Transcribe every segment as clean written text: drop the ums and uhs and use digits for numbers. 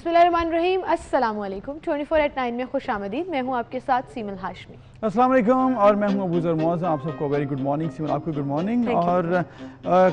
बिस्मिल्लाहिर्रहमानिर्रहीम, अस्सलाम वालेकुम। 24/9 में खुश आमदीद। मैं हूँ आपके साथ सीमल हाशमी। अस्सलाम वालेकुम और मैं हूँ अबूज़र मौज़ा। आप सबको वेरी गुड मॉर्निंग। सीमल आपको गुड मॉर्निंग। और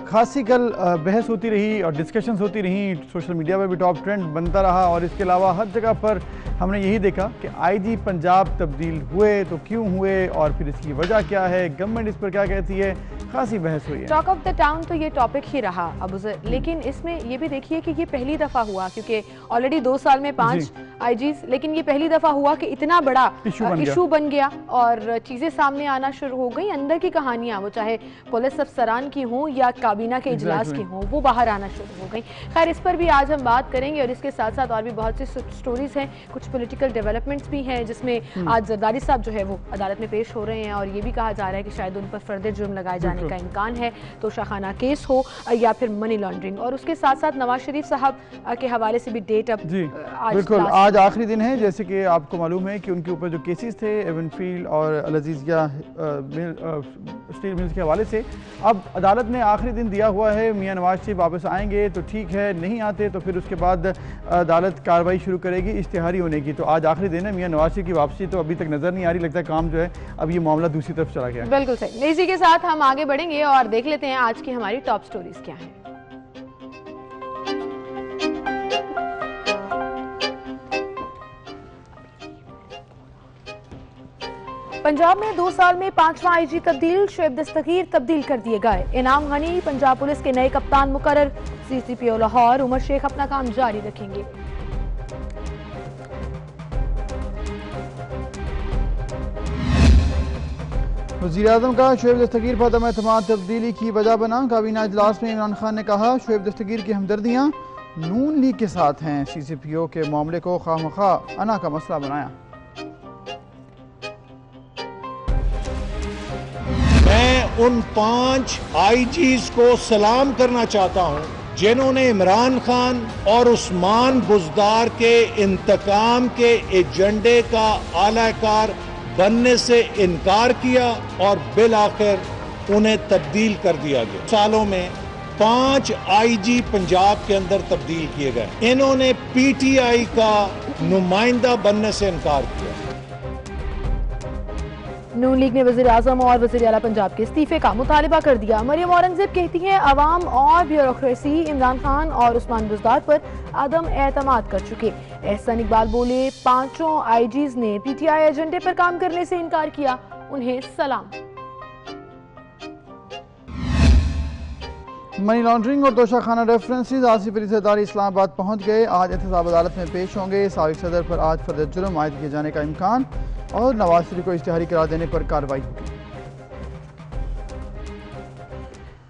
खासी कल बहस होती रही और डिस्कशंस होती रही, सोशल मीडिया पर भी टॉप ट्रेंड बनता रहा और इसके अलावा हर जगह पर हमने यही देखा कि आईजी पंजाब तब्दील हुए तो क्यों हुए और फिर इसकी वजह क्या है, गवर्नमेंट इस पर क्या कहती है, खासी बहस हुई है। टॉक ऑफ द टाउन तो ये टॉपिक ही रहा अबूज़र, लेकिन इसमें ये भी देखिए कि ये पहली दफ़ा हुआ, क्योंकि ऑलरेडी 2 साल में 5 आईजीज, लेकिन ये पहली दफ़ा हुआ कि इतना बड़ा इशू बन गया और चीज़ें सामने आना शुरू हो गई। अंदर की कहानियाँ, वो चाहे पुलिस अफसरान की हों या काबीना के इजलास की हों, वो बाहर आना शुरू हो गई। खैर, इस पर भी आज हम बात करेंगे और इसके साथ साथ और भी बहुत सी स्टोरीज हैं, कुछ पॉलिटिकल डेवलपमेंट्स भी हैं, जिसमें आज जरदारी साहब जो है वो अदालत में पेश हो रहे हैं और ये भी कहा जा रहा है कि शायद उन पर फर्दर जुर्म लगाए जाने का इम्कान है, तो शाखाना केस हो या फिर मनी लॉन्ड्रिंग। और उसके साथ साथ नवाज शरीफ साहब के हवाले से भी डेट अब बिल्कुल आज आखिरी दिन है। जैसे कि आपको मालूम है कि उनके ऊपर जो केसेस थे एवनफील्ड और अल-अज़ीज़िया स्टील मिल्स के हवाले से, अब अदालत ने आखिरी दिन दिया हुआ है। मियां नवाज शरीफ वापस आएंगे तो ठीक है, नहीं आते तो फिर उसके बाद अदालत कार्रवाई शुरू करेगी इश्तिहारी होने की। तो आज आखिरी दिन है। मियां नवाज शरीफ की वापसी तो अभी तक नजर नहीं आ रही, लगता है काम जो है अब ये मामला दूसरी तरफ चला गया। बिल्कुल सही। इसी के साथ हम आगे बढ़ेंगे और देख लेते हैं आज की हमारी टॉप स्टोरीज क्या हैं। पंजाब में 2 साल में 5वां आईजी तब्दील, शोएब दस्तगीर तब्दील कर दिए गए। इनाम गनी पंजाब पुलिस के नए कप्तान मुकर्रर। सीसीपीओ लाहौर उमर शेख अपना काम जारी रखेंगे। वज़ीर-ए-आज़म का शोएब दस्तगीर पर अदम एतमाद तब्दीली की वजह बना। काबीना इजलास में इमरान खान ने कहा, शोएब दस्तगीर की हमदर्दियाँ नून लीग के साथ हैं। सीसीपीओ के मामले को खामखा अना का मसला बनाया। मैं उन 5 आईजीज को सलाम करना चाहता हूं जिन्होंने इमरान खान और उस्मान बुज़दार के इंतकाम के एजेंडे का आलाकार बनने से इनकार किया और बिल आखिर उन्हें तब्दील कर दिया गया। सालों में 5 आईजी पंजाब के अंदर तब्दील किए गए। इन्होंने पीटीआई का नुमाइंदा बनने से इनकार किया। नून लीग ने वज़ीर आज़म और वज़ीर आला पंजाब के इस्तीफे का मुतालिबा कर दिया। मरियम औरंगजेब कहती हैं, अवाम और ब्यूरोक्रेसी इमरान खान और उस्मान बुज़दार पर अदम एतमाद कर चुके। एहसन इकबाल बोले, 5 आईजीज ने पीटीआई एजेंडे पर काम करने से इनकार किया, उन्हें सलाम। मनी लॉन्ड्रिंग और तोशाखाना रेफरेंसेस। आसिफ अली ज़रदारी इस्लामाबाद पहुंच गए। आज एहतसाब अदालत में पेश होंगे। साबिक सदर पर आज फर्द जुर्म आयद किए जाने का इम्कान और नवाज शरीफ को इश्तिहारी करार देने पर कार्रवाई होगी।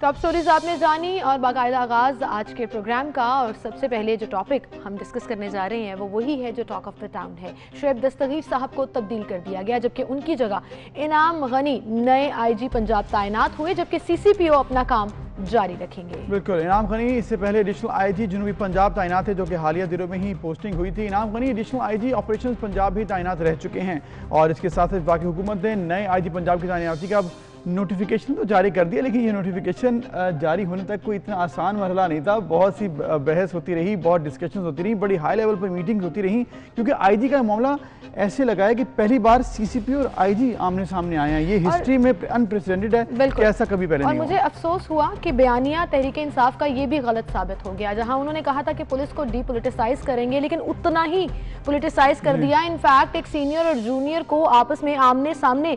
टॉप स्टोरीज आपने जानी और बाकायदा आगाज आज के प्रोग्राम का। और सबसे पहले जो टॉपिक हम डिस्कस करने जा रहे हैं वो वही है जो टॉक ऑफ द टाउन है। शोएब दस्तगीर साहब को तब्दील कर दिया गया, जबकि उनकी जगह इनाम गनी नए आईजी पंजाब तैनात हुए, जबकि सीसीपीओ अपना काम जारी रखेंगे। बिल्कुल, इनाम गनी इससे पहले एडिशनल आईजी जनूबी पंजाब तैनात है, जो कि हालिया दिनों में ही पोस्टिंग हुई थी। Inam Gani additional IG operations Punjab भी तैनात रह चुके हैं और इसके साथ साथ बाकी हुकूमत ने नए आईजी पंजाब की तैनाती का नोटिफिकेशन तो जारी कर दिया, लेकिन ये नोटिफिकेशन जारी होने तक कोई इतना आसान मरहला नहीं था। बहुत सी बहस होती रही, बहुत डिस्कशंस होती रही, बड़ी हाई लेवल पर मीटिंग्स होती रही, क्योंकि आईजी का मामला ऐसे लगा है कि पहली बार सीसीपी और आईजी आमने सामने आए हैं। ये हिस्ट्री में अनप्रेसिडेंटेड है कि ऐसा कभी पहले नहीं हुआ। मुझे अफसोस हुआ कि बयानिया तहरीक इंसाफ का ये भी गलत साबित हो गया, जहां उन्होंने कहा था कि पुलिस को डीपोलिटिसाइज करेंगे, लेकिन उतना ही पोलिटिसाइज कर दिया। इनफैक्ट एक सीनियर और जूनियर को आपस में आमने सामने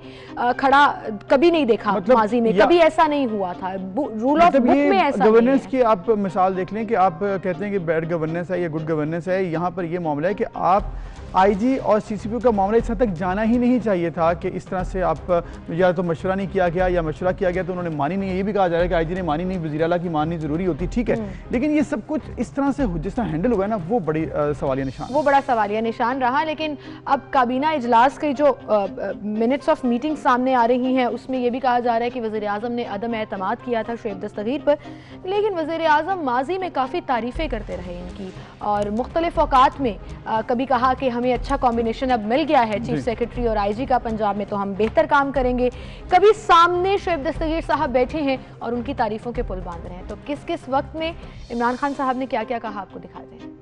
खड़ा कभी नहीं देखा, मतलब माजी में कभी ऐसा नहीं हुआ था। रूल ऑफ बुक में ऐसा गवर्नेंस की आप मिसाल देख लें कि आप कहते हैं कि बैड गवर्नेंस है या गुड गवर्नेंस है। यहाँ पर ये मामला है कि आप आईजी और सीसीपीओ का मामला इस हद तक जाना ही नहीं चाहिए था कि इस तरह से आप या तो मशवरा नहीं किया गया या मशवरा किया गया तो उन्होंने मानी नहीं। ये भी कहा जा रहा है कि आईजी ने मानी नहीं, वज़ीर आला की माननी जरूरी होती, ठीक है, लेकिन ये सब कुछ इस तरह से जिस तरह हैंडल हुआ है ना, वो बड़ी सवालिया निशान, वो बड़ा सवालिया निशान रहा। लेकिन अब काबीना इजलास की जो मिनट्स ऑफ मीटिंग सामने आ रही हैं, उसमें यह भी कहा जा रहा है कि वज़ीर आज़म ने अदम एतमाद किया था शोएब दस्तगीर पर, लेकिन वज़ीर आज़म माजी में काफ़ी तारीफ़ें करते रहे इनकी और मुख्तलिफ औकात में कभी कहा कि हमें अच्छा कॉम्बिनेशन अब मिल गया है चीफ सेक्रेटरी और आईजी का पंजाब में, तो हम बेहतर काम करेंगे। कभी सामने शोएब दस्तगीर साहब बैठे हैं और उनकी तारीफों के पुल बांध रहे हैं। तो किस किस वक्त में इमरान खान साहब ने क्या क्या कहा, आपको दिखाते हैं।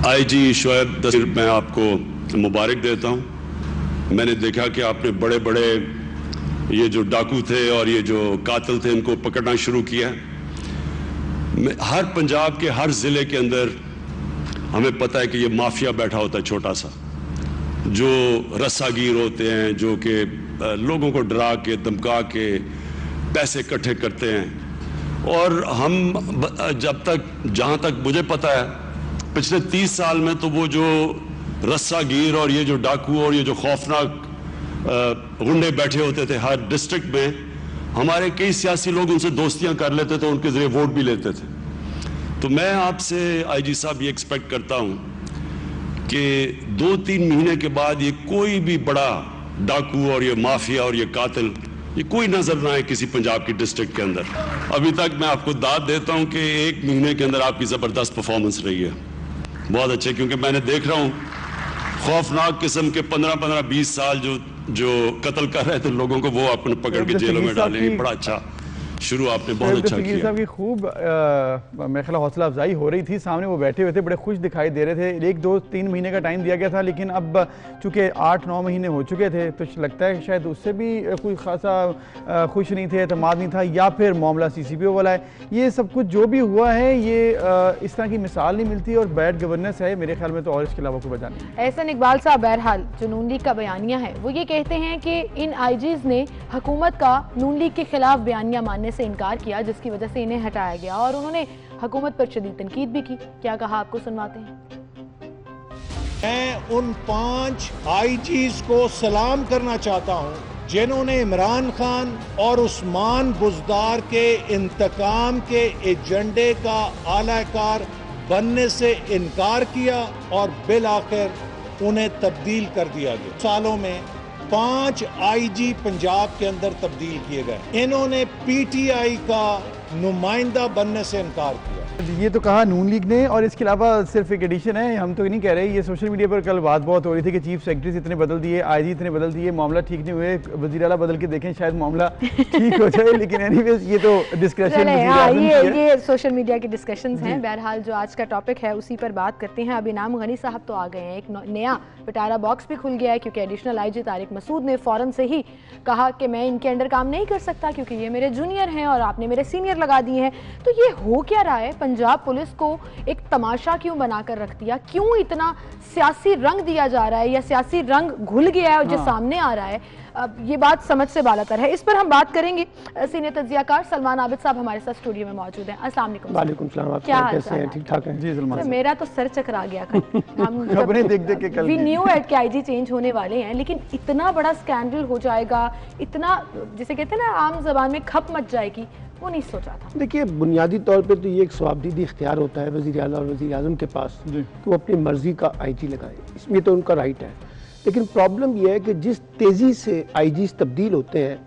आईजी शोएब दस्तगीर, मैं आपको मुबारक देता हूं। मैंने देखा कि आपने बड़े बड़े ये जो डाकू थे और ये जो कातिल थे इनको पकड़ना शुरू किया। हर पंजाब के हर ज़िले के अंदर हमें पता है कि ये माफिया बैठा होता है, छोटा सा, जो रस्सागीर होते हैं, जो कि लोगों को डरा के धमका के पैसे इकट्ठे करते हैं। और हम जब तक, जहाँ तक मुझे पता है, पिछले 30 साल में तो वो जो रस्सागीर और ये जो डाकू और ये जो खौफनाक गुंडे बैठे होते थे हर डिस्ट्रिक्ट में, हमारे कई सियासी लोग उनसे दोस्तियां कर लेते थे, उनके जरिए वोट भी लेते थे। तो मैं आपसे आईजी साहब ये एक्सपेक्ट करता हूं कि 2-3 महीने के बाद ये कोई भी बड़ा डाकू और ये माफिया और ये कातिल ये कोई नजर ना आए किसी पंजाब की डिस्ट्रिक्ट के अंदर। अभी तक मैं आपको दाद देता हूं कि 1 महीने के अंदर आपकी जबरदस्त परफॉर्मेंस रही है, बहुत अच्छे। क्योंकि मैंने देख रहा हूं खौफनाक किस्म के 15-20 साल जो कत्ल कर रहे थे लोगों को, वो आपने पकड़ के जेलों में डाले। बड़ा अच्छा शुरू आपने बहुत अच्छा किया। साहब की खूब मेरे ख्याल हौसला अफजाई हो रही थी, सामने वो बैठे हुए थे, बड़े खुश दिखाई दे रहे थे। 1-2-3 महीने का टाइम दिया गया था, लेकिन अब चूंकि 8-9 महीने हो चुके थे तो लगता है शायद उससे भी कोई खासा खुश नहीं थे, एतमाद नहीं था, या फिर मामला CCPO वाला है। ये सब कुछ जो भी हुआ है ये इस तरह की मिसाल नहीं मिलती और बैड गवर्नेंस है मेरे ख्याल में, तो और इसके अलावा कोई वजह नहीं। एहसन इकबाल साहब, बहरहाल जो नून लीग का बयानिया है वो ये कहते हैं कि इन IGs ने हुकूमत का नून लीग के खिलाफ बयानिया मानने से इनकार किया, जिसकी वजह से इन्हें हटाया गया, और उन्होंने हुकूमत पर शदीद तनकीद भी की। क्या कहा आपको सुनवाते हैं। मैं उन 5 IGs को सलाम करना चाहता हूं जिन्होंने इमरान खान और उस्मान बुज़दार के इंतकाम के एजेंडे का आलाकार बनने से इनकार किया और बिल आखिर उन्हें तब्दील कर दिया गया। सालों में 5 IG पंजाब के अंदर तब्दील किए गए। इन्होंने PTI का नुमाइंदा बनने से इनकार किया। ये तो कहा नून लीग ने, और इसके अलावा सिर्फ एक एडिशन है, हम तो नहीं कह रहे। ये सोशल मीडिया पर कल बात बहुत हो रही थी कि चीफ सेक्रेटरी इतने बदल दिए, IG इतने बदल दिए, मामला ठीक नहीं हुए, वज़ीर आला बदल के देखें शायद मामला ठीक हो जाए। लेकिन एनीवेज ये तो डिस्कशन ये सोशल मीडिया के डिस्कशंस हैं। बहरहाल जो आज का टॉपिक है उसी पर बात करते हैं। अब इनाम गनी साहब तो आ गए हैं, एक नया पिटारा बॉक्स भी खुल गया है, क्योंकि एडिशनल IG तारिक मसूद ने फौरन से ही कहा कि मैं इनके अंडर काम नहीं कर सकता क्योंकि ये मेरे जूनियर हैं और आपने मेरे सीनियर लगा दिए हैं। तो ये हो क्या रहा है? पंजाब पुलिस को एक तमाशा क्यों बनाकर रख दिया? क्यों इतना सियासी रंग दिया जा रहा है, या सियासी रंग घुल गया है और जो सामने आ रहा है? अब ये बात समझ से बालातर है। इस पर हम बात करेंगे। सीनियर तज्जियाकार सलमान आबिद साहब हमारे साथ स्टूडियो में मौजूद हैं। अस्सलाम वालेकुम। वालेकुम सलाम। आप कैसे हैं? ठीक ठाक हैं जी सलमान। मेरा तो सर चकरा गया। हम खबरें देख के कल वी न्यू एट के IG चेंज होने वाले हैं, लेकिन इतना बड़ा स्कैंडल हो जाएगा, इतना जिसे कहते हैं ना आम जबान में खप मच जाएगी, वो नहीं सोचा था। देखिए, बुनियादी तौर पे तो ये एक स्वाबदीदी इख्तियार होता है वज़ीर आला और वज़ीर आज़म के पास कि वो अपनी मर्जी का IG लगाए, इसमें तो उनका राइट है। लेकिन प्रॉब्लम यह है कि जिस तेज़ी से IGs तब्दील होते हैं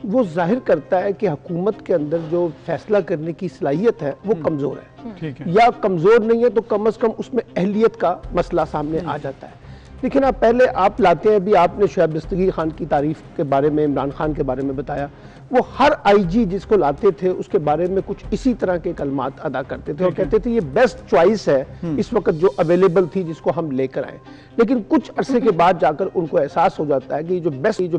वो जाहिर करता है कि हुकूमत के अंदर जो फैसला करने की सलाहियत है वो कमज़ोर है, या कमज़ोर नहीं है तो कम अज़ कम उसमें अहलियत का मसला सामने आ जाता है। लेकिन आप पहले आप लाते हैं, अभी आपने शोएब दस्तगीर खान की तारीफ के बारे में, इमरान खान के बारे में बताया, वो हर IG जिसको लाते थे उसके बारे में कुछ इसी तरह के कलमात अदा करते थे और कहते थे ये बेस्ट चॉइस है इस वक्त जो अवेलेबल थी जिसको हम लेकर आए। लेकिन कुछ अरसे के बाद जाकर उनको एहसास हो जाता है कि ये जो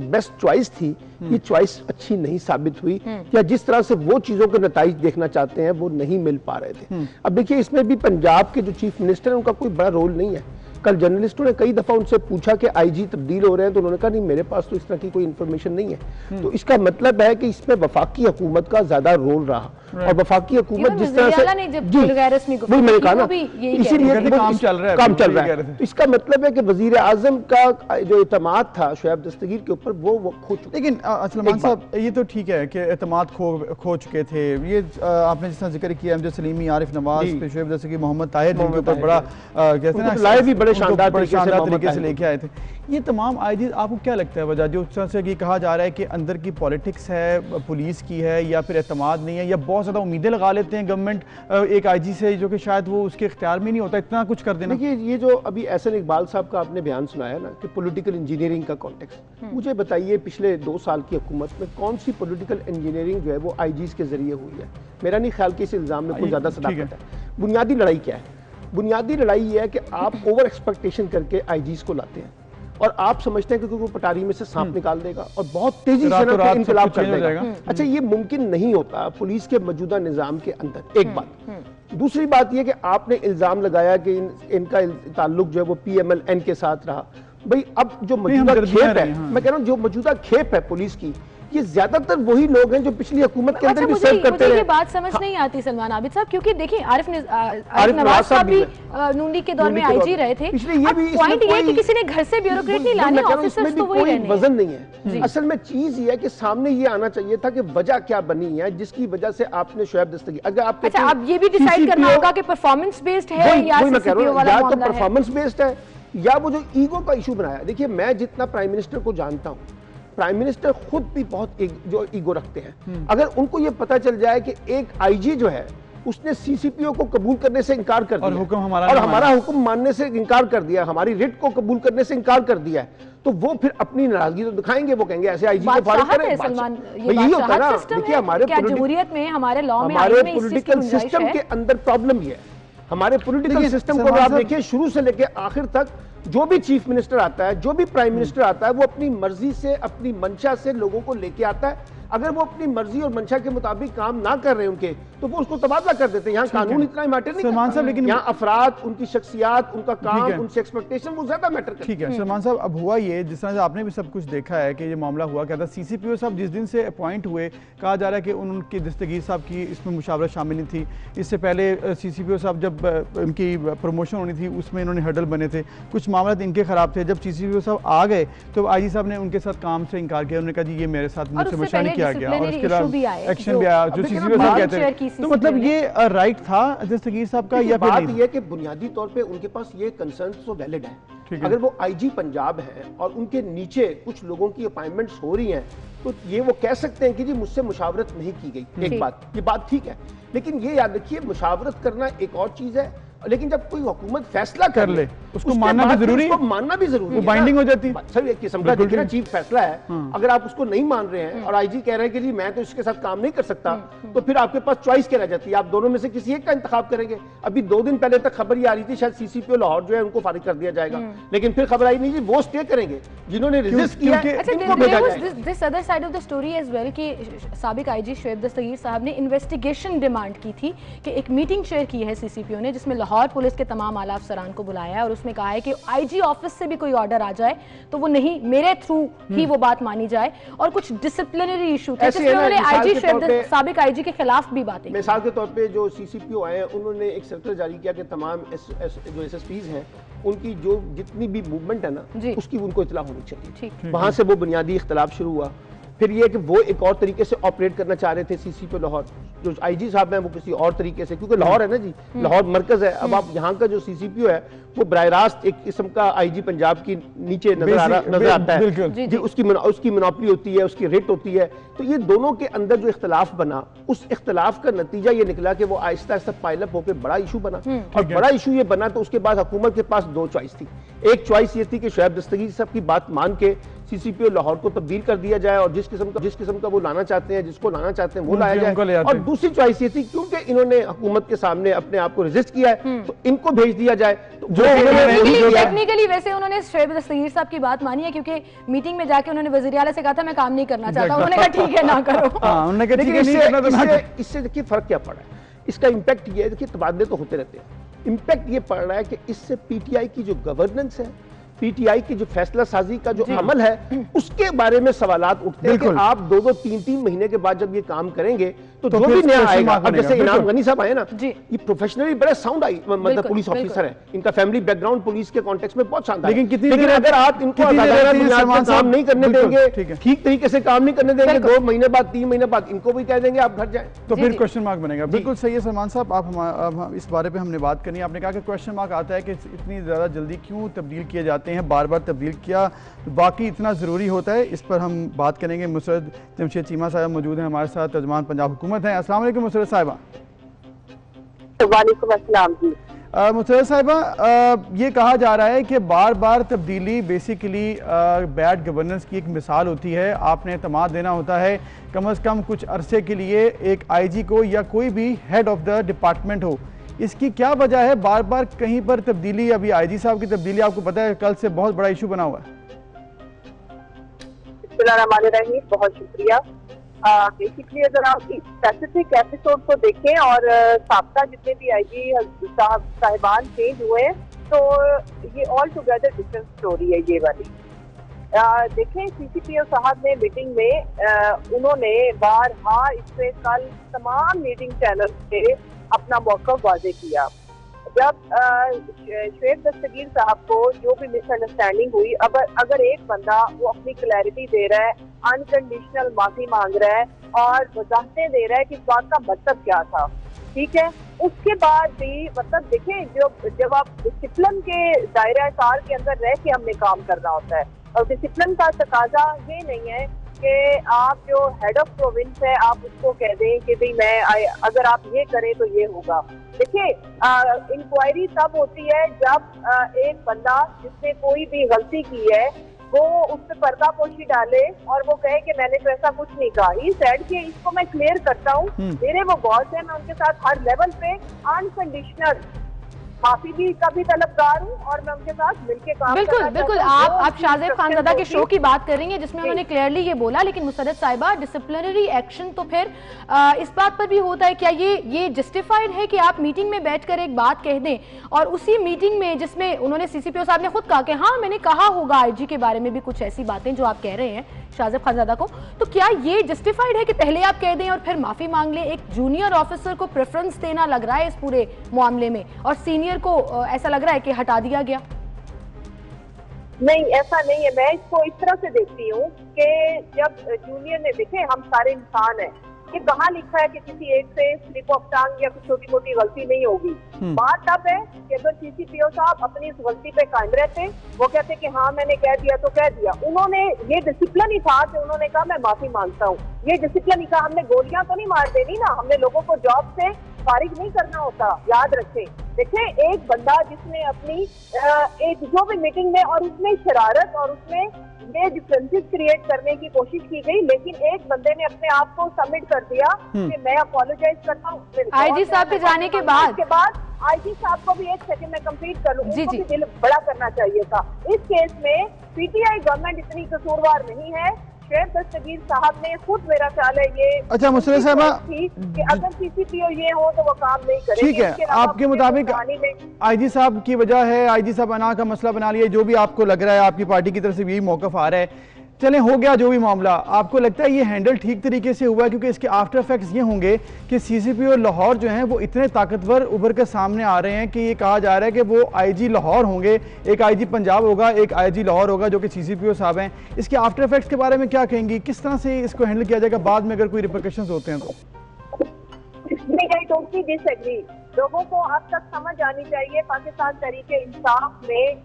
बेस्ट चॉइस थी ये चॉइस अच्छी नहीं साबित हुई, या जिस तरह से वो चीजों के नताइज देखना चाहते हैं वो नहीं मिल पा रहे थे। अब देखिए, इसमें भी पंजाब के जो चीफ मिनिस्टर है उनका कोई बड़ा रोल नहीं है। कल जर्नलिस्टों ने कई दफा उनसे पूछा कि IG तब्दील हो रहे हैं, तो उन्होंने कहा नहीं, मेरे पास तो इस तरह की कोई इन्फॉर्मेशन नहीं है। तो इसका मतलब है कि इसमें वफाकी हुकूमत का ज्यादा रोल रहा, और वफाकी हुकूमत जिस तरह से वही मैंने कहा ना, इसीलिए काम चल रहा है। तो इसका मतलब है कि वजीर आजम का जो एतमाद था शोएब दस्तगीर के ऊपर वो खो चुका। लेकिन सलमान साहब, ये तो ठीक है कि एतमाद खो चुके थे। ये आपने जिस तरह जिक्र किया, अमजद सलीमी, आरिफ नवाज, शोएब दस्तगीर, मोहम्मद ताहिर, जिनके ऊपर बड़ा कहते हैं ना लाए भी बड़े शानदार तरीके से लेके आए थे। ये तमाम IGs, आपको क्या लगता है वजह जो उस तरह से ये कहा जा रहा है कि अंदर की पॉलिटिक्स है, पुलिस की है, या फिर एतमाद नहीं है, या बहुत ज़्यादा उम्मीदें लगा लेते हैं गवर्नमेंट एक IG से जो कि शायद वो उसके इख्तियार में नहीं होता इतना कुछ कर देना? देखिए, ये जो अभी एहसन इकबाल साहब का आपने बयान सुनाया ना कि पॉलिटिकल इंजीनियरिंग का कॉन्टेक्स्ट, मुझे बताइए पिछले 2 साल की हुकूमत में कौन सी पॉलिटिकल इंजीनियरिंग जो है वो IGs के जरिए हुई है? मेरा नहीं ख्याल कि इस इल्ज़ाम में कोई ज़्यादा सदाकत है। बुनियादी लड़ाई क्या है? बुनियादी लड़ाई ये है कि आप ओवर एक्सपेक्टेशन करके आईजीज को लाते हैं और आप समझते हैं कि कोई पटारी में से सांप निकाल देगा और बहुत तेजी से इनकलाब कर देगा। अच्छा, ये मुमकिन नहीं होता पुलिस के मौजूदा निजाम के अंदर, एक बात। दूसरी बात ये कि आपने इल्जाम लगाया कि इनका ताल्लुक जो है वो PMLN के साथ रहा। भाई अब जो मौजूदा खेप है, मैं कह रहा हूँ जो मौजूदा खेप है पुलिस की, ये ज्यादातर वही लोग हैं जो पिछली हुकूमत के अंदर भी सर्व करते रहे। ये बात समझ नहीं आती सलमान आबिद साहब, क्योंकि देखिए आरिफ नवाज साहब भी नून लीग के दौर में आईजी रहे थे। पॉइंट ये है कि किसी ने घर से ब्यूरोक्रेट नहीं लाने, ऑफिसर्स तो वही रहने। वजन नहीं है, असल में चीज ये है कि सामने ये आना चाहिए था कि वजह क्या बनी है जिसकी वजह से आपने शोएब दस्तगीर, अगर आप अच्छा अब ये भी डिसाइड करना होगा कि परफॉर्मेंस बेस्ड है या सीसीपीओ वाला या तो परफॉर्मेंस बेस्ड है या वो जो ईगो का इशू बनाया। देखिए मैं जितना प्राइम मिनिस्टर को जानता हूँ, प्राइम मिनिस्टर खुद भी बहुत जो ईगो रखते हैं। अगर उनको ये पता चल जाए कि एक आईजी जो है उसने सीसीपीओ को कबूल करने से इनकार कर दिया और हमारा हुक्म मानने से इनकार कर दिया, हमारी रिट को कबूल करने से इनकार कर दिया है, तो वो फिर अपनी नाराजगी तो दिखाएंगे। वो कहेंगे ऐसे आईजी को फारिग करें। यही होता है ना। देखिए हमारे जमहूरियत में, हमारे लॉ में, हमारे पॉलिटिकल सिस्टम के अंदर प्रॉब्लम ये है। हमारे पॉलिटिकल सिस्टम को आप देखिए शुरू से लेकर आखिर तक जो भी चीफ मिनिस्टर आता है, जो भी प्राइम मिनिस्टर आता है, वो अपनी मर्जी से, अपनी मंशा से लोगों को लेके आता है। अगर वो अपनी मर्जी और मंशा के मुताबिक काम ना कर रहे हैं उनके, तो वो उसको तबादला कर देते हैं। यहाँ कानून इतना मैटर नहीं करता, लेकिन यहाँ अफराद, उनकी शख्सियात, उनका काम, उनसे एक्सपेक्टेशन वो ज्यादा मैटर करते हैं। ठीक है सलमान साहब, अब हुआ ये, जिस तरह से आपने भी सब कुछ देखा है कि ये मामला हुआ क्या था। सीसीपीओ साहब जिस दिन से अपॉइंट हुए, कहा जा रहा है कि उनकी दस्तगीर साहब की इसमें मुशावरत शामिल नहीं थी। इससे पहले सीसीपीओ साहब जब उनकी प्रमोशन होनी थी उसमें इन्होंने हर्डल बने थे, कुछ मामला इनके खराब थे। जब सीसीपीओ साहब आ गए तो आईजी साहब ने उनके साथ काम से इनकार किया। उन्होंने कहा जी ये मेरे साथ मुझसे मशवरा नहीं किया गया और इसके एक्शन भी आया जो सीसीपीओ साहब कहते हैं। तो मतलब ये राइट था दस्तगीर साहब का, या बात ये कि बुनियादी तौर पे उनके पास ये कंसर्न तो वैलिड है। अगर वो आईजी पंजाब है और उनके नीचे कुछ लोगों की अपॉइंटमेंट्स हो रही हैं, तो ये वो कह सकते हैं कि जी मुझसे मुशावरत नहीं की गई। एक बात, ये बात ठीक है, लेकिन ये याद रखिए मुशावरत करना एक और चीज है, लेकिन जब कोई हुकूमत फैसला कर ले उसको मानना भी जरूरी है। मानना भी जरूरी है, बाइंडिंग हो जाती है। सर एक किस्म का देखिए ना, चीफ फैसला है, अगर आप उसको नहीं मान रहे हैं और आईजी कह रहे हैं कि जी मैं तो इसके साथ काम नहीं कर सकता, तो फिर आपके पास चॉइस क्या रह जाती है? आप दोनों में से किसी एक का इंतखाब करेंगे। अभी 2 दिन पहले तक खबर ये आ रही थी शायद सीसीपीओ लाहौर जो है उनको फारिग कर दिया जाएगा, लेकिन फिर खबर आई नहीं जी वो स्टे करेंगे जिन्होंने रेजिस्ट किया। This other side of the story as well कि साबिक आईजी शोएब दस्तगीर साहब ने इन्वेस्टिगेशन डिमांड की थी कि एक मीटिंग शेयर की है सीसीपीओ ने, जिसमें लाहौर पुलिस के तमाम आला अफसरान को बुलाया है और उसमें कहा है कि आईजी ऑफिस से भी कोई ऑर्डर आ जाए तो वो नहीं, मेरे थ्रू ही वो बात मानी जाए। और कुछ डिसिप्लिनरी इशू थे जिसमें उन्होंने आईजी साबिक आईजी के खिलाफ भी बातें। मिसाल के तौर पे जो सीसीपीओ आए उन्होंने एक सर्कुलर जारी किया कि तमाम जो एसएसपीज हैं उनकी जो जितनी भी मूवमेंट है ना उसकी उनको इत्तला होनी चाहिए। वहां से वो बुनियादी इख्तलाफ शुरू हुआ। फिर ये कि वो एक और तरीके से ऑपरेट करना चाह रहे थे सीसीपीओ लाहौर, जो आईजी साहब हैं वो किसी और तरीके से, क्योंकि लाहौर है ना जी, लाहौर मरकज है। अब आप यहाँ का जो सीसीपीओ है वो बराह रास्त एक किस्म का आईजी पंजाब की नीचे नजर आता है जी, उसकी मोनोपोली होती है, उसकी रेट होती है। तो ये दोनों के अंदर जो इख्तलाफ बना, उस इख्तलाफ का नतीजा ये निकला कि वो आहिस्ता आहिस्ता पाइलअप होकर बड़ा इशू बना। और बड़ा इशू ये बना तो उसके बाद हुकूमत के पास 2 चॉइस थी। एक चॉइस ये थी कि शोएब दस्तगीर साहब की बात मान के सीसीपीओ लाहौर को तब्दील कर दिया जाए और जिस किस्म का वो लाना चाहते हैं, जिसको लाना चाहते हैं वो लाया जाए। और दूसरी चॉइस ये थी क्योंकि इन्होंने हुकूमत के सामने अपने आप को रेजिस्ट किया है तो इनको भेज दिया जाए। तो जो टेक्निकली वैसे उन्होंने शोएब दस्तगीर साहब की बात मानी है, क्योंकि मीटिंग में जाके उन्होंने वज़ीर आला से कहा था मैं काम नहीं करना चाहता, उन्होंने कहा ठीक है ना करो। इससे देखिए फर्क क्या पड़ा है, इसका इम्पैक्ट ये है, देखिए तबादले तो होते रहते हैं, इम्पैक्ट ये पड़ रहा है कि इससे पीटीआई की जो गवर्नेंस है, पीटीआई की जो फैसला साजी का जो अमल है उसके बारे में सवालात उठते हैं कि आप 2-2, 3-3 महीने के बाद जब ये काम करेंगे तो जो भी नया आएगा। अब जैसे इनाम गनी साहब आए ना, ये प्रोफेशनली बड़े साउंड आई, मतलब पुलिस ऑफिसर है, इनका फैमिली बैकग्राउंड पुलिस के कॉन्टेक्स्ट में बहुत शानदार, लेकिन अगर आप इनको काम नहीं करने देंगे, ठीक तरीके से काम नहीं करने देंगे, 2 महीने बाद 3 महीने बाद इनको भी कह देंगे आप घर जाए, तो फिर क्वेश्चन मार्क बनेगा। बिल्कुल सही है सलमान साहब, आप इस बारे पे हमने बात करनी है। आपने कहा कि क्वेश्चन मार्क आता है कि इतनी ज्यादा जल्दी क्यों तब्दील किए जाते हैं, बार बार तब्दील किया बाकी इतना ज़रूरी होता है, इस पर हम बात करेंगे। मुसरत जमशेद चीमा साहब मौजूद हैं हमारे साथ, तर्जुमान पंजाब हुकूमत हैं। अस्सलाम वालेकुम मुसरत साहिबा। वालेकुम अस्सलाम जी। मुसरत साहिबा, ये कहा जा रहा है कि बार बार तब्दीली बेसिकली बैड गवर्नेंस की एक मिसाल होती है। आपने एतमाद देना होता है कम अज़ कम कुछ अरसे के लिए एक आईजी को या कोई भी हेड ऑफ द डिपार्टमेंट हो इसकी क्या वजह है? बार बार कहीं पर तब्दीली, अभी आईजी साहब की तब्दीली आपको पता है कल से बहुत बड़ा इशू बना हुआ है। बिस्मिल्लाहिर्रहमानिर्रहीम, बहुत शुक्रिया। बेसिकली अगर आप इस स्पेसिफिक एपिसोड को देखें और साबका जितने भी आईजी साहिबान चेंज हुए तो ये ऑल टुगेदर डिफरेंट स्टोरी है ये वाली। देखें सीसीपीओ साहब ने मीटिंग में उन्होंने बारहा इससे कल तमाम मीटिंग चैनल पे अपना मौक़िफ़ वाज़ेह किया। जब शुएब दस्तगीर साहब को जो भी मिसअंडरस्टैंडिंग हुई, अगर एक बंदा वो अपनी क्लैरिटी दे रहा है, अनकंडीशनल माफी मांग रहा है और वजाहतें दे रहा है कि इस बात का मतलब क्या था, ठीक है, उसके बाद भी मतलब देखें जब आप डिसिप्लिन के दायरा कार के अंदर रह के हमने काम करना होता है और डिसिप्लिन का तकाजा ये नहीं है कि आप जो हेड ऑफ प्रोविंस है आप उसको कह दें कि भाई मैं अगर आप ये करें तो ये होगा। देखिए इंक्वायरी तब होती है जब एक बंदा जिसने कोई भी गलती की है वो उस पर पर्दापोशी डाले और वो कहे कि मैंने तो ऐसा कुछ नहीं कहा। ये सेड के इसको मैं क्लियर करता हूँ, मेरे वो बॉस है, मैं उनके साथ हर लेवल पे अनकंडीशनल माफी भी का भी तलबगार हूँ और मैं उनके साथ मिलके काम बिल्कुल आप शाहजेब खानज़ादा के शो की बात कर रही हैं जिसमें उन्होंने क्लियरली ये बोला, लेकिन मुसर्रत साहिबा डिसिप्लिनरी एक्शन तो फिर इस बात पर भी होता है, क्या ये जस्टिफाइड है कि आप मीटिंग में बैठकर एक बात कह दें और उसी मीटिंग में जिसमें उन्होंने सीसीपीओ साहब ने खुद कहा कि हाँ मैंने कहा होगा आईजी के बारे में भी कुछ ऐसी बातें जो आप कह रहे हैं शाहजेब खानज़ादा को, तो क्या ये जस्टिफाइड है कि पहले आप कह दें और फिर माफी मांग लें? एक जूनियर ऑफिसर को प्रेफरेंस देना लग रहा है इस पूरे मामले में और सीनियर को ऐसा लग रहा है कि हटा दिया गया। नहीं, ऐसा नहीं है। मैं इसको इस तरह से देखती हूँ कि जब जूनियर ने, देखे हम सारे इंसान हैं, ये कहाँ लिखा है कि किसी एक से स्लिप ऑफ टंग या कुछ छोटी मोटी गलती नहीं होगी। बात तब है कि अगर सीसीपीओ साहब अपनी इस गलती पे कायम रहते, वो कहते कि हाँ मैंने कह दिया तो कह दिया। उन्होंने ये डिसिप्लिन ही था कि उन्होंने कहा मैं माफी मांगता हूँ, ये डिसिप्लिन ही था। हमने गोलियां तो नहीं मार देनी ना, हमने लोगों को जॉब से फारिग नहीं करना होता, याद रखें। देखिए एक बंदा जिसने अपनी एक जो भी मीटिंग में और उसमें शरारत और उसमें ये डिफरेंसेस क्रिएट करने की कोशिश की गई, लेकिन एक बंदे ने अपने आप को सबमिट कर दिया कि मैं अपोलोजाइज करता हूँ। आईजी साहब के जाने के बाद आईजी साहब को भी एक सेकंड में कंप्लीट कर लूं, उनको भी दिल बड़ा करना चाहिए था। इस केस में पीटीआई गवर्नमेंट इतनी कसूरवार नहीं है। शुएब दस्तगीर साहब ने खुद, मेरा ख्याल है ये अच्छा मुसर्रत साहिबा कि अगर सीसीपीओ ये हो तो वो काम नहीं करेंगे। ठीक है, आपके मुताबिक आईजी साहब की वजह है, आईजी साहब अना का मसला बना लिया, जो भी आपको लग रहा है, आपकी पार्टी की तरफ से यही मौकफ आ रहा है, चलें हो गया जो भी मामला, आपको लगता है ये हैंडल ठीक तरीके से हुआ? क्योंकि इसके आफ्टर इफेक्ट्स ये होंगे कि सीसीपीओ लाहौर जो हैं वो इतने ताकतवर उभर कर सामने आ रहे हैं कि ये कहा जा रहा है कि वो आईजी लाहौर होंगे, एक आईजी पंजाब होगा, एक आईजी लाहौर होगा जो कि सीसीपीओ साहब हैं। इसके आफ्टर इफेक्ट्स के बारे में क्या कहेंगी? किस तरह से इसको हैंडल किया जाएगा बाद में अगर कोई रिपरकशंस होते हैं तो? I totally disagree. लोगों को अब तक समझ आनी चाहिए पाकिस्तान तरीके इंसाफ में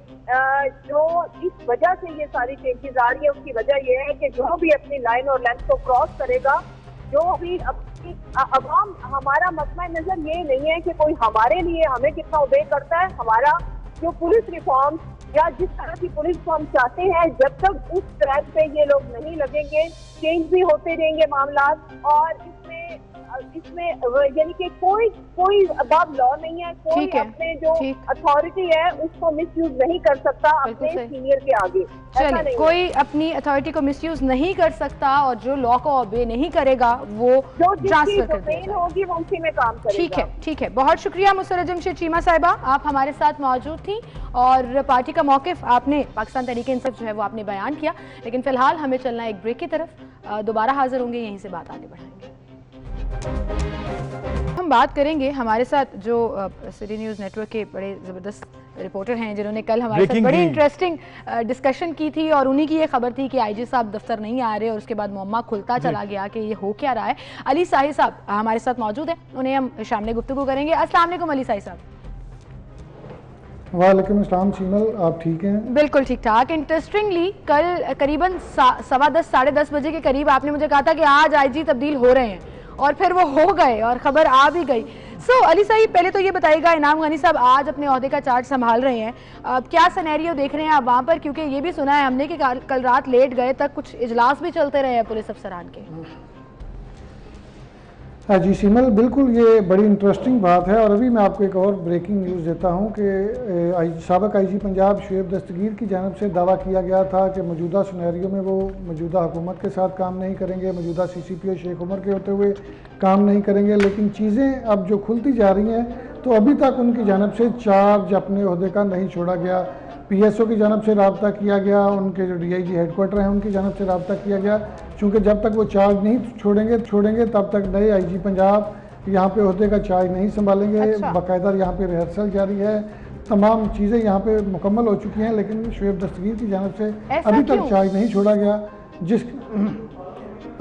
जो इस वजह से ये सारी चेंजेस आ रही है, उसकी वजह ये है कि जो भी अपनी लाइन और लेंथ को क्रॉस करेगा, जो भी अपनी अवाम, हमारा मसला नजर ये नहीं है कि कोई हमारे लिए हमें कितना ओबे करता है। हमारा जो पुलिस रिफॉर्म या जिस तरह की पुलिस को हम चाहते हैं, जब तक उस ट्रैक पे ये लोग नहीं लगेंगे, चेंज भी होते रहेंगे मामला। और इसमें यानी कि कोई अबाब लॉ नहीं है, कोई अपने जो अथॉरिटी है उसको मिसयूज नहीं कर सकता अपने सीनियर के आगे। चलिए, कोई अपनी अथॉरिटी को मिसयूज नहीं कर सकता और जो लॉ को ओबे नहीं करेगा वो ट्रांसफर कर देगा, होगी वो उसी में काम करेगा। ठीक है, बहुत शुक्रिया मुसर्रत जमशेद चीमा साहिबा, आप हमारे साथ मौजूद थी और पार्टी का मौकिफ आपने पाकिस्तान तरीके इंसाफ जो है वो आपने बयान किया। लेकिन फिलहाल हमें चलना एक ब्रेक की तरफ, दोबारा हाजिर होंगे, यहीं से बात आगे बढ़ाएंगे। हम बात करेंगे हमारे साथ जो सिटी न्यूज़ नेटवर्क के बड़े ज़बरदस्त रिपोर्टर हैं जिन्होंने कल हमारे साथ बड़ी इंटरेस्टिंग डिस्कशन की थी और उन्हीं की ये खबर थी कि आईजी साहब दफ्तर नहीं आ रहे और उसके बाद मुअम्मा खुलता चला गया कि ये हो क्या रहा है। अली साही साहब हमारे साथ मौजूद हैं, उन्हें हम शामिल गुफ्तगू करेंगे। अस्सलाम वालेकुम अली साही साहब। वालेकुम अस्सलाम शीमल, आप ठीक हैं? बिल्कुल ठीक ठाक। इंटरेस्टिंगली कल करीबन 10:15 साढ़े 10 बजे के करीब आपने मुझे कहा था कि आज आईजी तब्दील हो रहे हैं और फिर वो हो गए और खबर आ भी गई। अली साहिब पहले तो ये बताइएगा, इनाम गनी साहब आज अपने ओहदे का चार्ज संभाल रहे हैं, क्या सिनेरियो देख रहे हैं आप वहाँ पर? क्योंकि ये भी सुना है हमने कि कल रात लेट गए तक कुछ इजलास भी चलते रहे हैं पुलिस अफसरान के। हाँ जी सिमल, बिल्कुल ये बड़ी इंटरेस्टिंग बात है। और अभी मैं आपको एक और ब्रेकिंग न्यूज़ देता हूँ कि साबिक आईजी पंजाब शुएब दस्तगीर की जानिब से दावा किया गया था कि मौजूदा सिनेरियो में वो मौजूदा हुकूमत के साथ काम नहीं करेंगे, मौजूदा CCPO शेख उमर के होते हुए काम नहीं करेंगे। लेकिन चीज़ें अब जो खुलती जा रही हैं, तो अभी तक उनकी जानिब से चार्ज अपने ओहदे का नहीं छोड़ा गया। PSO की जानब से रब्ता किया गया, उनके जो DIG हेडक्वार्टर हैं उनकी जानब से रब्ता किया गया, चूँकि जब तक वो चार्ज नहीं छोड़ेंगे तब तक नए IG पंजाब यहाँ पे ओहदे का चार्ज नहीं संभालेंगे। अच्छा। बाकायदा यहाँ पे रिहर्सल जारी है, तमाम चीज़ें यहाँ पे मुकम्मल हो चुकी हैं, लेकिन शुएब दस्तगीर की जानब से अभी तक चार्ज नहीं छोड़ा गया।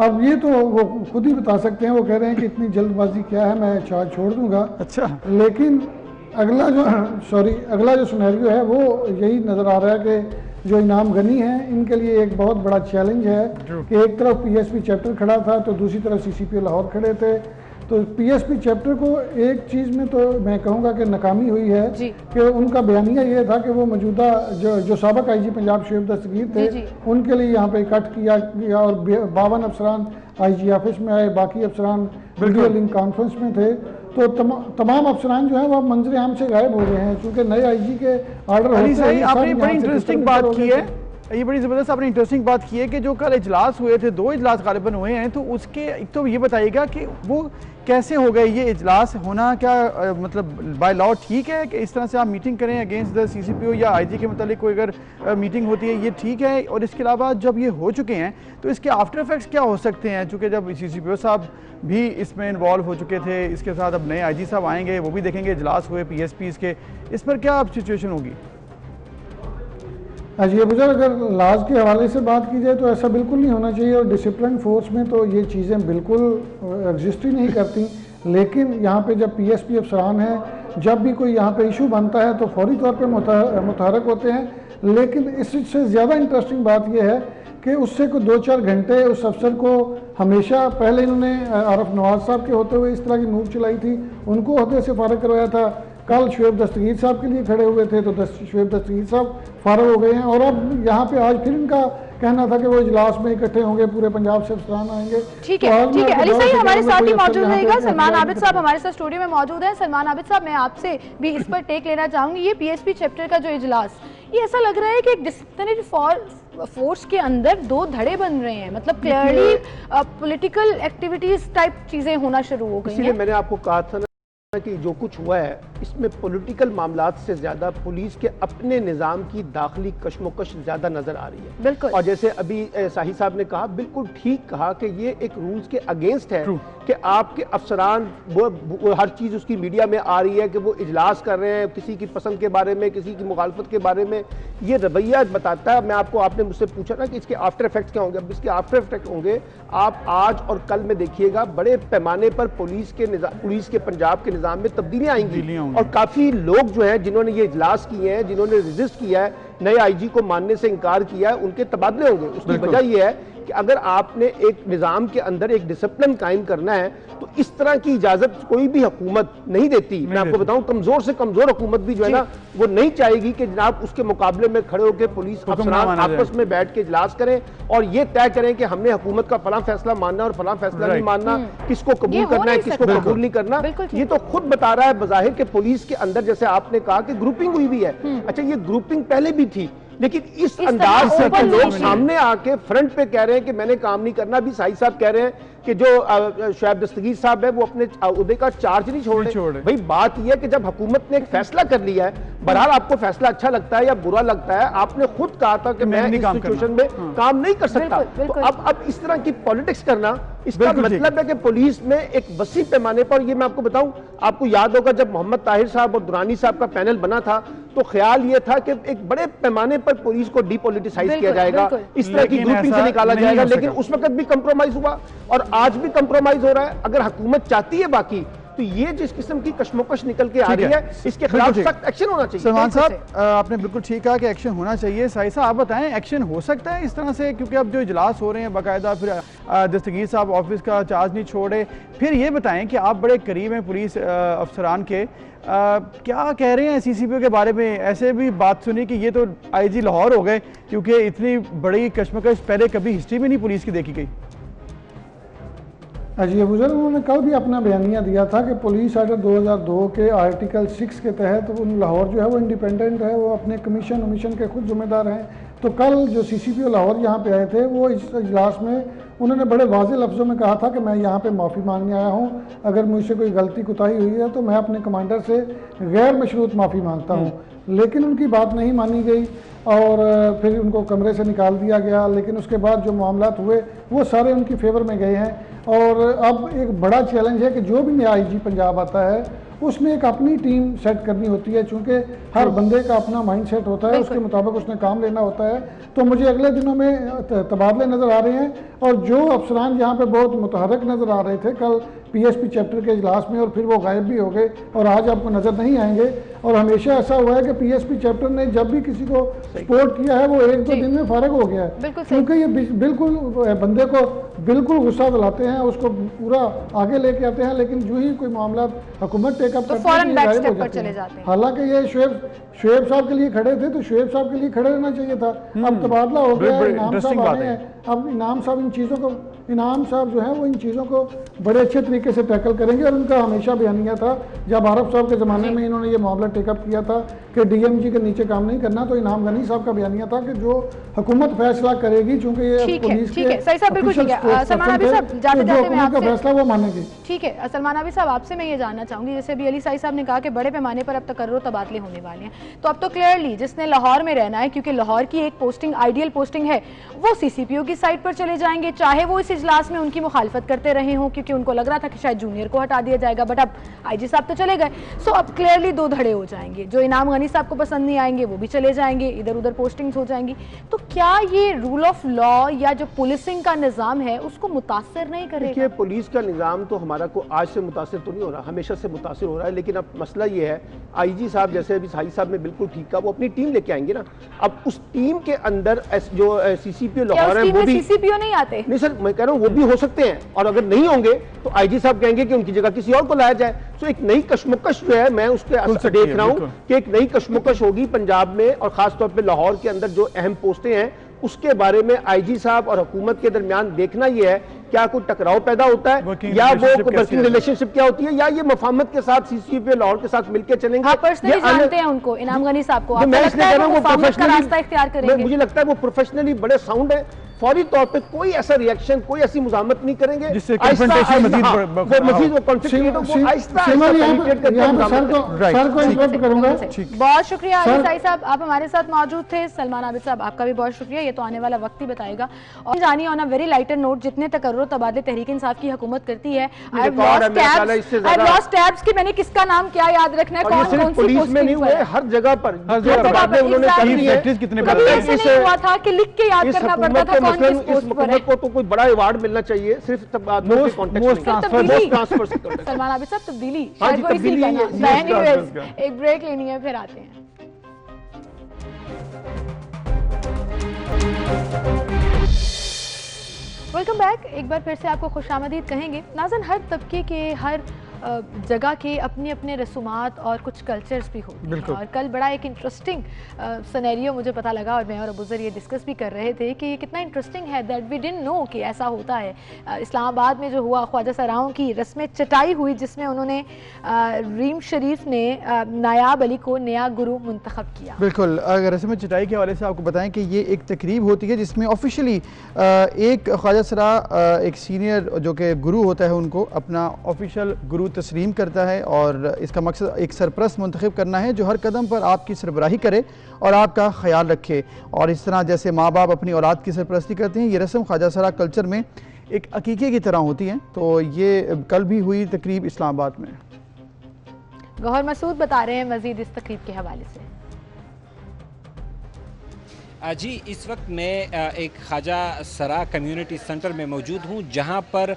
अब ये तो वो खुद ही बता सकते हैं, वो कह रहे हैं कि इतनी जल्दबाजी क्या है, मैं चार्ज छोड़ दूँगा। अच्छा, लेकिन अगला जो सिनेरियो है वो यही नज़र आ रहा है कि जो इनाम गनी है इनके लिए एक बहुत बड़ा चैलेंज है कि एक तरफ PSP चैप्टर खड़ा था तो दूसरी तरफ CCPO लाहौर खड़े थे। तो PSP चैप्टर को एक चीज़ में तो मैं कहूँगा कि नाकामी हुई है कि उनका बयानिया ये था कि वो मौजूदा जो साबिक IG पंजाब शुएब दस्तगीर थे उनके लिए यहाँ पे इकट्ठ किया गया और 52 अफसरान IG ऑफिस में आए, बाकी अफसरान वीडियो लिंक कॉन्फ्रेंस में थे। तो तमाम अफसरान जो है वो मंजर आम से गायब हो गए हैं, क्योंकि नए IG के ऑर्डर होते हैं। आपने बड़ी इंटरेस्टिंग बात की है, ये बड़ी ज़बरदस्त आपने इंटरेस्टिंग बात की है कि जो कल इजलास हुए थे, 2 इजलास गालिबन हुए हैं, तो उसके एक तो ये बताइएगा कि वो कैसे हो गए, ये इजलास होना क्या मतलब बाय लॉ ठीक है कि इस तरह से आप मीटिंग करें अगेंस्ट द CCPO या IG के मतलब कोई अगर मीटिंग होती है, ये ठीक है? और इसके अलावा जब ये हो चुके हैं तो इसके आफ्टर इफेक्ट्स क्या हो सकते हैं, चूँकि जब CCPO साहब भी इसमें इन्वॉल्व हो चुके थे, इसके साथ अब नए IG साहब आएंगे, वो भी देखेंगे इजलास हुए PSPs के, इस पर क्या अब सिचुएशन होगी? ये बुजुर्ग, अगर लाज के हवाले से बात की जाए तो ऐसा बिल्कुल नहीं होना चाहिए, और डिसिप्लिन फोर्स में तो ये चीज़ें बिल्कुल एग्जिस्ट ही नहीं करती। लेकिन यहाँ पे जब PSP अफसरान हैं, जब भी कोई यहाँ पे इशू बनता है तो फौरी तौर पे मुतहरक होते हैं। लेकिन इससे ज़्यादा इंटरेस्टिंग बात यह है कि उससे कोई 2-4 घंटे उस अफसर को हमेशा, पहले इन्होंने आरफ नवाज साहब के होते हुए इस तरह की मूव चलाई थी, उनको ओहदे से फारिग करवाया था। कल शुएब दस्तगीर साहब के लिए खड़े हुए थे तो शुएब दस्तगीर साहब फारिग हो गए हैं, और अब यहाँ पे आज फिर इनका कहना था कि वो इजलास में इकट्ठे होंगे, पूरे पंजाब से अफसरान आएंगे। ठीक है, ठीक है। अली साहब हमारे साथ ही मौजूद रहेगा, सलमान आबिद साहब हमारे साथ स्टूडियो में मौजूद हैं। सलमान आबिद साहब, मैं आपसे भी इस पर टेक लेना चाहूंगी। ये PSP चैप्टर का जो इजलास, ये ऐसा लग रहा है कि एक डिसिप्लिनरी फोर्स के अंदर 2 धड़े बन रहे हैं, मतलब क्लियरली पॉलिटिकल एक्टिविटीज टाइप चीजें होना शुरू हो गई हैं। मैंने आपको कहा था कि जो कुछ हुआ है इसमें पॉलिटिकल मामलात से ज्यादा पुलिस के अपने निज़ाम की दाखिली कशमकश ज्यादा नजर आ रही है। बिल्कुल। और जैसे अभी शाही साहब ने कहा, बिल्कुल ठीक कहा कि ये एक रूल्स के अगेंस्ट है कि आपके अफसरान वो हर चीज उसकी मीडिया में आ रही है कि वो इजलास कर रहे हैं किसी की पसंद के बारे में, किसी की मुखालफत के बारे में। ये रवैया बताता है। आपने मुझसे पूछा ना कि इसके आफ्टर इफेक्ट्स क्या होंगे, अब इसके आफ्टर इफेक्ट होंगे आप आज और कल में देखिएगा, बड़े पैमाने पर पुलिस के पंजाब के निज़ाम में तब्दीलियां आएंगी, और काफी लोग जो हैं जिन्होंने ये इजलास किए हैं, जिन्होंने रेजिस्ट किया है, नए IG को मानने से इनकार किया है, उनके तबादले होंगे। उसकी वजह यह है कि अगर आपने एक निज़ाम के अंदर एक डिसिप्लिन कायम करना है तो इस तरह की इजाजत कोई भी हुकूमत नहीं देती। मैं आपको बताऊं, कमजोर से कमजोर हुकूमत भी जो है ना, वो नहीं चाहेगी कि जनाब उसके मुकाबले में खड़े होकर पुलिस अफसरान आपस में बैठ के इजलास करें और ये तय करें कि हमने हुकूमत का फलां फैसला मानना और फलां फैसला नहीं मानना, किसको कबूल करना है, किसको कबूल नहीं करना। ये तो खुद बता रहा है बज़ाहिर के पुलिस के अंदर, जैसे आपने कहा कि ग्रुपिंग हुई भी है। अच्छा, ये ग्रुपिंग पहले भी थी, लेकिन इस अंदाज से कि लोग सामने आके फ्रंट पे कह रहे हैं कि मैंने काम नहीं करना। भी साहिब साहब कह रहे हैं कि जो शुएब दस्तगीर साहब है वो अपने ओहदे का चार्ज नहीं छोड़ रहे। भाई बात यह है कि जब हुकूमत ने एक फैसला कर लिया है, बहरहाल आपको फैसला अच्छा लगता है या बुरा लगता है, आपने खुद कहा था कि मैं इस सिचुएशन में काम नहीं कर सकता। तो अब इस तरह की पॉलिटिक्स करना, इसका मतलब है कि पुलिस में एक वसी पैमाने पर, ये मैं आपको बताऊं, आपको याद होगा जब मोहम्मद ताहिर साहब और दुरानी साहब का पैनल बना था तो ख्याल ये था कि एक बड़े पैमाने पर पुलिस को डीपॉलिटिसाइज किया जाएगा, इस तरह की ग्रुपिंग से निकाला जाएगा। लेकिन उस वक्त भी कंप्रोमाइज हुआ और आज भी कंप्रोमाइज हो रहा है। अगर हुकूमत चाहती है बाकी, तो ये जिस किस्म की कशमकश निकल के आ रही है, इसके खिलाफ सख्त एक्शन होना चाहिए। सलमान साहब, आपने बिल्कुल ठीक कहा कि एक्शन होना चाहिए। साहिब साहब आप बताएं, एक्शन हो सकता है इस तरह से? क्योंकि अब जो इजलास हो रहे हैं बाकायदा, फिर दस्तगीर साहब ऑफिस का चार्ज नहीं छोड़े, फिर ये बताएं कि आप बड़े करीब हैं पुलिस अफसरान के, क्या कह रहे हैं CCPO के बारे में? ऐसे भी बात सुनी कि ये तो IG लाहौर हो गए, क्योंकि इतनी बड़ी कशमकश पहले कभी हिस्ट्री में नहीं पुलिस की देखी गई। जी अबूजर, उन्होंने कल भी अपना बयानिया दिया था कि पुलिस आर्डर 2002 के आर्टिकल 6 के तहत उन लाहौर जो है वो इंडिपेंडेंट है, वो अपने कमीशन के खुद जिम्मेदार हैं। तो कल जो CCPO लाहौर यहाँ पे आए थे वो इस इजलास में उन्होंने बड़े वाज़ेह लफ्ज़ों में कहा था कि मैं यहाँ पे माफ़ी मांगने आया हूँ, अगर मुझसे कोई गलती कोताही हुई है तो मैं अपने कमांडर से गैर मशरूत माफ़ी मांगता हूँ। लेकिन उनकी बात नहीं मानी गई और फिर उनको कमरे से निकाल दिया गया। लेकिन उसके बाद जो मामलात हुए वो सारे उनकी फेवर में गए हैं और अब एक बड़ा चैलेंज है कि जो भी नया IG पंजाब आता है उसने एक अपनी टीम सेट करनी होती है, चूँकि हर बंदे का अपना माइंड सेट होता है, उसके मुताबिक उसने काम लेना होता है। तो मुझे अगले दिनों में तबादले नज़र आ रहे हैं और जो अफसरान यहाँ पे बहुत मुतहरक नज़र आ रहे थे कल PSP चैप्टर के इजलास में और फिर वो गायब भी हो गए और आज आपको नज़र नहीं आएंगे। और हमेशा ऐसा हुआ है कि PSP चैप्टर ने जब भी किसी को सपोर्ट किया है वो 1-2 दिन में फारग हो गया है, क्योंकि ये बिल्कुल बंदे को बिल्कुल गुस्सा दिलाते हैं, उसको पूरा आगे लेके आते हैं, लेकिन जो ही कोई मामला हुकूमत टेकअप करती है गायब हो जाते हैं। हालांकि ये शुएब साहब के लिए खड़े थे तो शुएब साहब के लिए खड़े रहना चाहिए था। अब तबादला हो गया, इनाम साहब आ रहे हैं, अब इनाम साहब जो है वो इन चीज़ों को बड़े अच्छे तरीके से टैकल करेंगे। और उनका हमेशा बयानिया था, जब आरफ साहब के ज़माने में इन्होंने ये मामला टेकअप किया था कि DMG के नीचे काम नहीं करना, तो इनाम गनी साहब का बयानिया था कि जो हुकूमत फैसला करेगी, चूंकि ये पुलिस के फैसला वो मानेगी। ठीक है सलमान अभी साहब, आपसे मैं ये जानना चाहूंगी, जैसे अभी अली साई साहब ने कहा कि बड़े पैमाने पर अब तकर्रुर तबादले होने वाले हैं, तो अब तो क्लियरली जिसने लाहौर में रहना है, क्योंकि लाहौर की एक पोस्टिंग आइडियल पोस्टिंग है, वो CCPO की साइड पर चले जाएंगे, चाहे वो इस इजलास में उनकी मुखालफत करते रहे हों, क्योंकि उनको लग रहा था कि शायद जूनियर को हटा दिया जाएगा, बट अब IG साहब तो चले गए। सो अब क्लियरली 2 धड़े हो जाएंगे, जो इनाम गनी साहब को पसंद नहीं आएंगे वो भी चले जाएंगे, इधर उधर पोस्टिंग्स हो जाएंगी। तो क्या ये रूल ऑफ लॉ या जो पुलिसिंग का निज़ाम है उसको मुतासर नहीं करेगा? देखिए, पुलिस का निज़ाम तो हमारा को आज से मुतासर तो नहीं हो रहा, हमेशा से मुतासर हो रहा है। लेकिन अब मसला ये है, IG साहब जैसे अभी साई साहब ने बिल्कुल ठीक कहा, वो अपनी टीम लेके आएंगे ना। अब उस टीम के अंदर जो CCPO लाहौर है वो भी CCPO नहीं आते। नहीं सर, मैं कह रहा हूँ वो भी हो सकते हैं, और अगर नहीं होंगे तो IG साहब कहेंगे कि उनकी जगह किसी और को लाया जाए। तो एक नई कशमकश जो है, मैं उसके देख रहा हूँ कि एक नई कशमकश होगी पंजाब में, और खासतौर पर लाहौर के अंदर जो अहम पोस्टें हैं उसके बारे में IG साहब और हुकूमत के दरमियान देखना ये है, क्या कोई टकराव पैदा होता है या वो वर्किंग रिलेशनशिप क्या होती है, या ये मफाहमत के साथ CCPO लाहौर के साथ मिलकर चलेंगे। आप पर्सनली जानते हैं उनको, इनाम गनी साहब को, मैं इसलिए कह रहा हूं वो प्रोफेशनली, मुझे लगता है वो प्रोफेशनली बड़े साउंड है, फौरी तौर पे कोई ऐसा रिएक्शन, कोई ऐसी मुजामत नहीं करेंगे जिससे कन्फ्रंटेशन मजीद वो कॉन्फ्लिक्ट क्रिएट हो, वो आहिस्ता बहुत शुक्रिया अली साई साहब, आप हमारे साथ मौजूद थे। सलमान आबिद साहब, आपका भी बहुत शुक्रिया, ये तो आने वाला वक्त ही बताएगा। और जानिए on a very lighter note, जितने तकर्रुर तबादले तहरीक इंसाफ की हुकूमत करती है, आई हैव लॉस्ट टैब्स कि मैंने किसका नाम क्या याद रखना है, कौन सी पुलिस में नहीं हुए, हर जगह पर उन्होंने कर दी है। कभी ऐसे नहीं हुआ था कि लिख के याद करना पड़ता था कौन किस पोस्ट पर है। को तो कोई बड़ा अवार्ड मिलना चाहिए, सिर्फ तबादलों के कॉन्टेक्स्ट में। सलमान आबिद साहब, तब्दीली शायद वो इसी का नाम। एक ब्रेक लेनी है, फिर आते हैं। Welcome back. एक बार फिर से आपको खुशामदीद कहेंगे। नाज़रीन, हर तबके के, हर जगह के अपने अपने रसूमात और कुछ कल्चर्स भी होते हैं, और कल बड़ा एक इंटरेस्टिंग सिनेरियो मुझे पता लगा, और मैं और अबूज़र ये डिस्कस भी कर रहे थे कि ये कितना इंटरेस्टिंग है दैट वी डिडंट नो कि ऐसा होता है। इस्लामाबाद में जो हुआ, ख्वाजा सराओं की रस्म चटाई हुई, जिसमें उन्होंने रीम शरीफ ने नायाब अली को नया गुरु मुंतखब किया। बिल्कुल, अगर रस्म चटाई के हवाले से आपको बताएं कि ये एक तकरीब होती है जिसमें ऑफिशियली एक ख्वाजा सरा एक सीनियर जो कि गुरु होता है उनको अपना ऑफिशियल गुरु तस्लीम करता है, और इसका मकसद एक सरप्रस्त मुंतखब करना है जो हर कदम पर आपकी सरबराही करे और आपका ख्याल रखे। और इस तरह जैसे माँ बाप अपनी औलाद की सरपरस्ती करते हैं, ये रस्म ख्वाजा सरा कल्चर में एक अकीके की तरह होती है। तो ये कल भी हुई तकरीब इस्लामाबाद में। गौहर मसूद बता रहे हैं मजीद इस तकरीब के हवाले से। जी, इस वक्त मैं एक ख्वाजा सरा कम्युनिटी सेंटर में मौजूद हूँ, जहाँ पर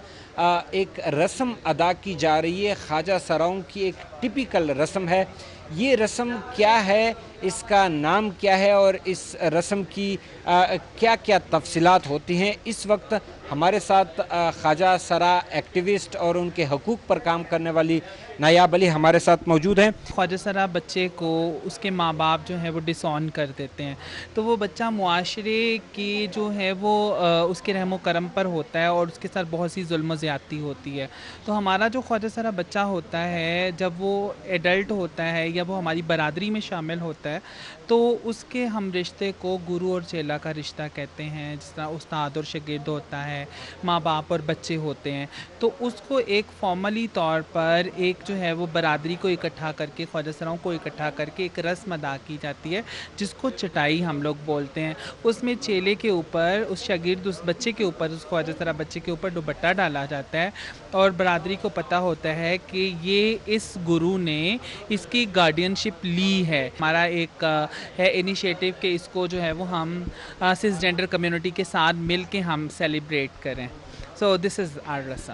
एक रस्म अदा की जा रही है। ख्वाजा सराओं की एक टिपिकल रस्म है। ये रस्म क्या है, इसका नाम क्या है और इस रस्म की क्या क्या तफसीलात होती हैं, इस वक्त हमारे साथ ख्वाजा सरा एक्टिविस्ट और उनके हकूक़ पर काम करने वाली नायाब अली हमारे साथ मौजूद हैं। ख्वाजा सरा बच्चे को उसके माँ बाप जो है वो डिसऑन कर देते हैं, तो वो बच्चा मुआशरे की जो है वो उसके रहमो करम पर होता है और उसके साथ बहुत सी जुल्म ज़्यादती होती है। तो हमारा जो ख्वाजा सरा बच्चा होता है, जब वो एडल्ट होता है या वो हमारी बरादरी में शामिल होता है, तो उसके हम रिश्ते को गुरु और चेला का रिश्ता कहते हैं। जिस तरह उस्ताद और शागिर्द होता है, माँ बाप और बच्चे होते हैं, तो उसको एक फॉर्मली तौर पर एक जो है वो बरादरी को इकट्ठा करके, ख्वाजा सराओं को इकट्ठा करके एक रस्म अदा की जाती है जिसको चटाई हम लोग बोलते हैं। उसमें चेले के ऊपर, उस शागिर्द, उस बच्चे के ऊपर, उस ख्वाजा सरा बच्चे के ऊपर दुपट्टा डाला जाता है और बरादरी को पता होता है कि ये इस गुरु ने इसकी गार्डियनशिप ली है। हमारा एक है इनिशिएटिव कि इसको जो है वो हम सिसजेंडर कम्युनिटी के साथ मिल के हम सेलिब्रेट करें। सो दिस इज़ आवर रस्म।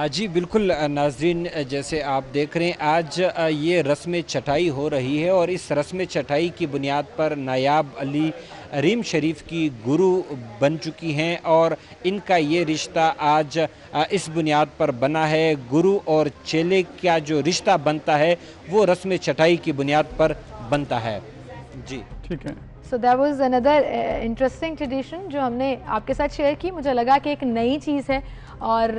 जी बिल्कुल नाज़रीन, जैसे आप देख रहे हैं आज ये रस्म चटाई हो रही है और इस रस्म चटाई की बुनियाद पर नायाब अली रीम शरीफ की गुरु बन चुकी हैं और इनका ये रिश्ता आज इस बुनियाद पर बना है। गुरु और चेले का जो रिश्ता बनता है वो रस्म चटाई की बुनियाद पर बनता है। जी ठीक है। So that was another interesting tradition जो हमने आपके साथ शेयर की। मुझे लगा कि एक नई चीज़ है और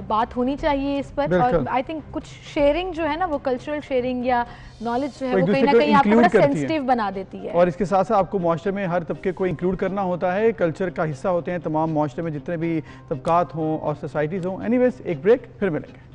बात होनी चाहिए इस पर, और आई थिंक कुछ शेयरिंग जो है ना, वो कल्चरल शेयरिंग या नॉलेज जो है वो कहीं ना कहीं आपको बड़ा सेंसिटिव बना देती है। और इसके साथ साथ आपको माशरे में हर तबके को इंक्लूड करना होता है, कल्चर का हिस्सा होते हैं तमाम माशरे में जितने भी तबकात हों और सोसाइटीज़ हों। एनीवेज, एक ब्रेक, फिर मिलेंगे।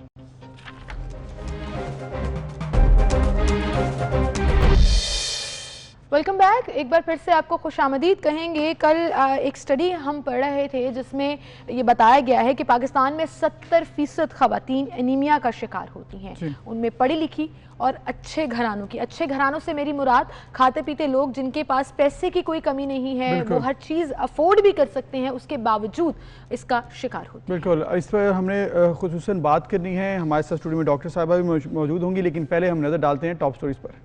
Welcome back. एक बार फिर से आपको खुशामदीद कहेंगे। कल एक स्टडी हम पढ़ रहे थे जिसमें ये बताया गया है कि पाकिस्तान में 70% ख़वातीन एनीमिया का शिकार होती हैं। उनमें पढ़ी लिखी और अच्छे घरानों की, अच्छे घरानों से मेरी मुराद खाते पीते लोग जिनके पास पैसे की कोई कमी नहीं है, वो हर चीज़ अफोर्ड भी कर सकते हैं, उसके बावजूद इसका शिकार होते हैं। बिल्कुल, इस पर हमने खुसूसन बात करनी है। हमारे साथ स्टूडियो में डॉक्टर साहिबा भी मौजूद होंगी, लेकिन पहले हम नज़र डालते हैं टॉप स्टोरीज पर।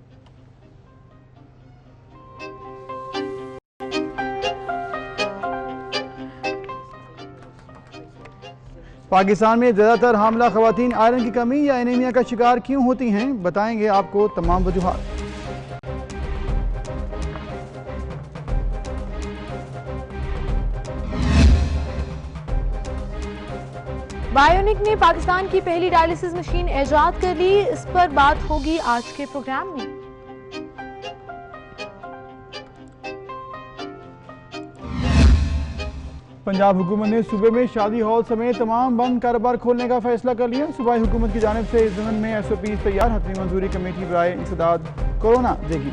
पाकिस्तान में ज़्यादातर हामला ख़वातीन आयरन की कमी या एनीमिया का शिकार क्यों होती हैं, बताएंगे आपको तमाम वजूहात। बायोनिक ने पाकिस्तान की पहली डायलिसिस मशीन ईजाद कर ली, इस पर बात होगी आज के प्रोग्राम में। पंजाब हुकूमत ने सूबे में शादी हॉल समेत तमाम बंद कारोबार खोलने का फैसला कर लिया। सूबाई हुकूमत की जानिब से इस ज़मन में SOP तैयार, हतमी मंजूरी कमेटी बराए इंसदाद कोरोना देगी।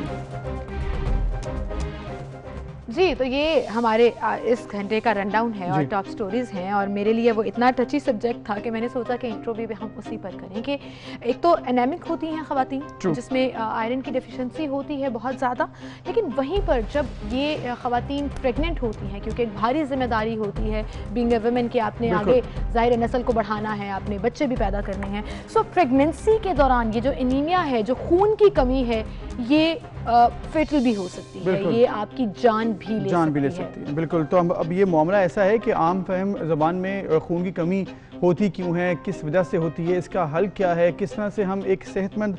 जी, तो ये हमारे इस घंटे का रनडाउन है और टॉप स्टोरीज हैं, और मेरे लिए वो इतना टची सब्जेक्ट था कि मैंने सोचा कि इंट्रो भी हम उसी पर करें। कि एक तो एनेमिक होती हैं ख़वातीन जिसमें आयरन की डेफिशिएंसी होती है बहुत ज़्यादा, लेकिन वहीं पर जब ये ख़वातीन प्रेग्नेंट होती हैं, क्योंकि एक भारी जिम्मेदारी होती है बीइंग अ वुमेन कि आपने आगे ज़ाहिर नस्ल को बढ़ाना है, आपने बच्चे भी पैदा करने हैं। सो प्रेगनेंसी के दौरान ये जो एनीमिया है, जो खून की कमी है, ये फेटल भी हो सकती है, ये आपकी जान भी ले सकती है। बिल्कुल। तो अब ये मामला ऐसा है कि आम फहम ज़बान में खून की कमी होती क्यों है, किस वजह से होती है, इसका हल क्या है, किस तरह से हम एक सेहतमंद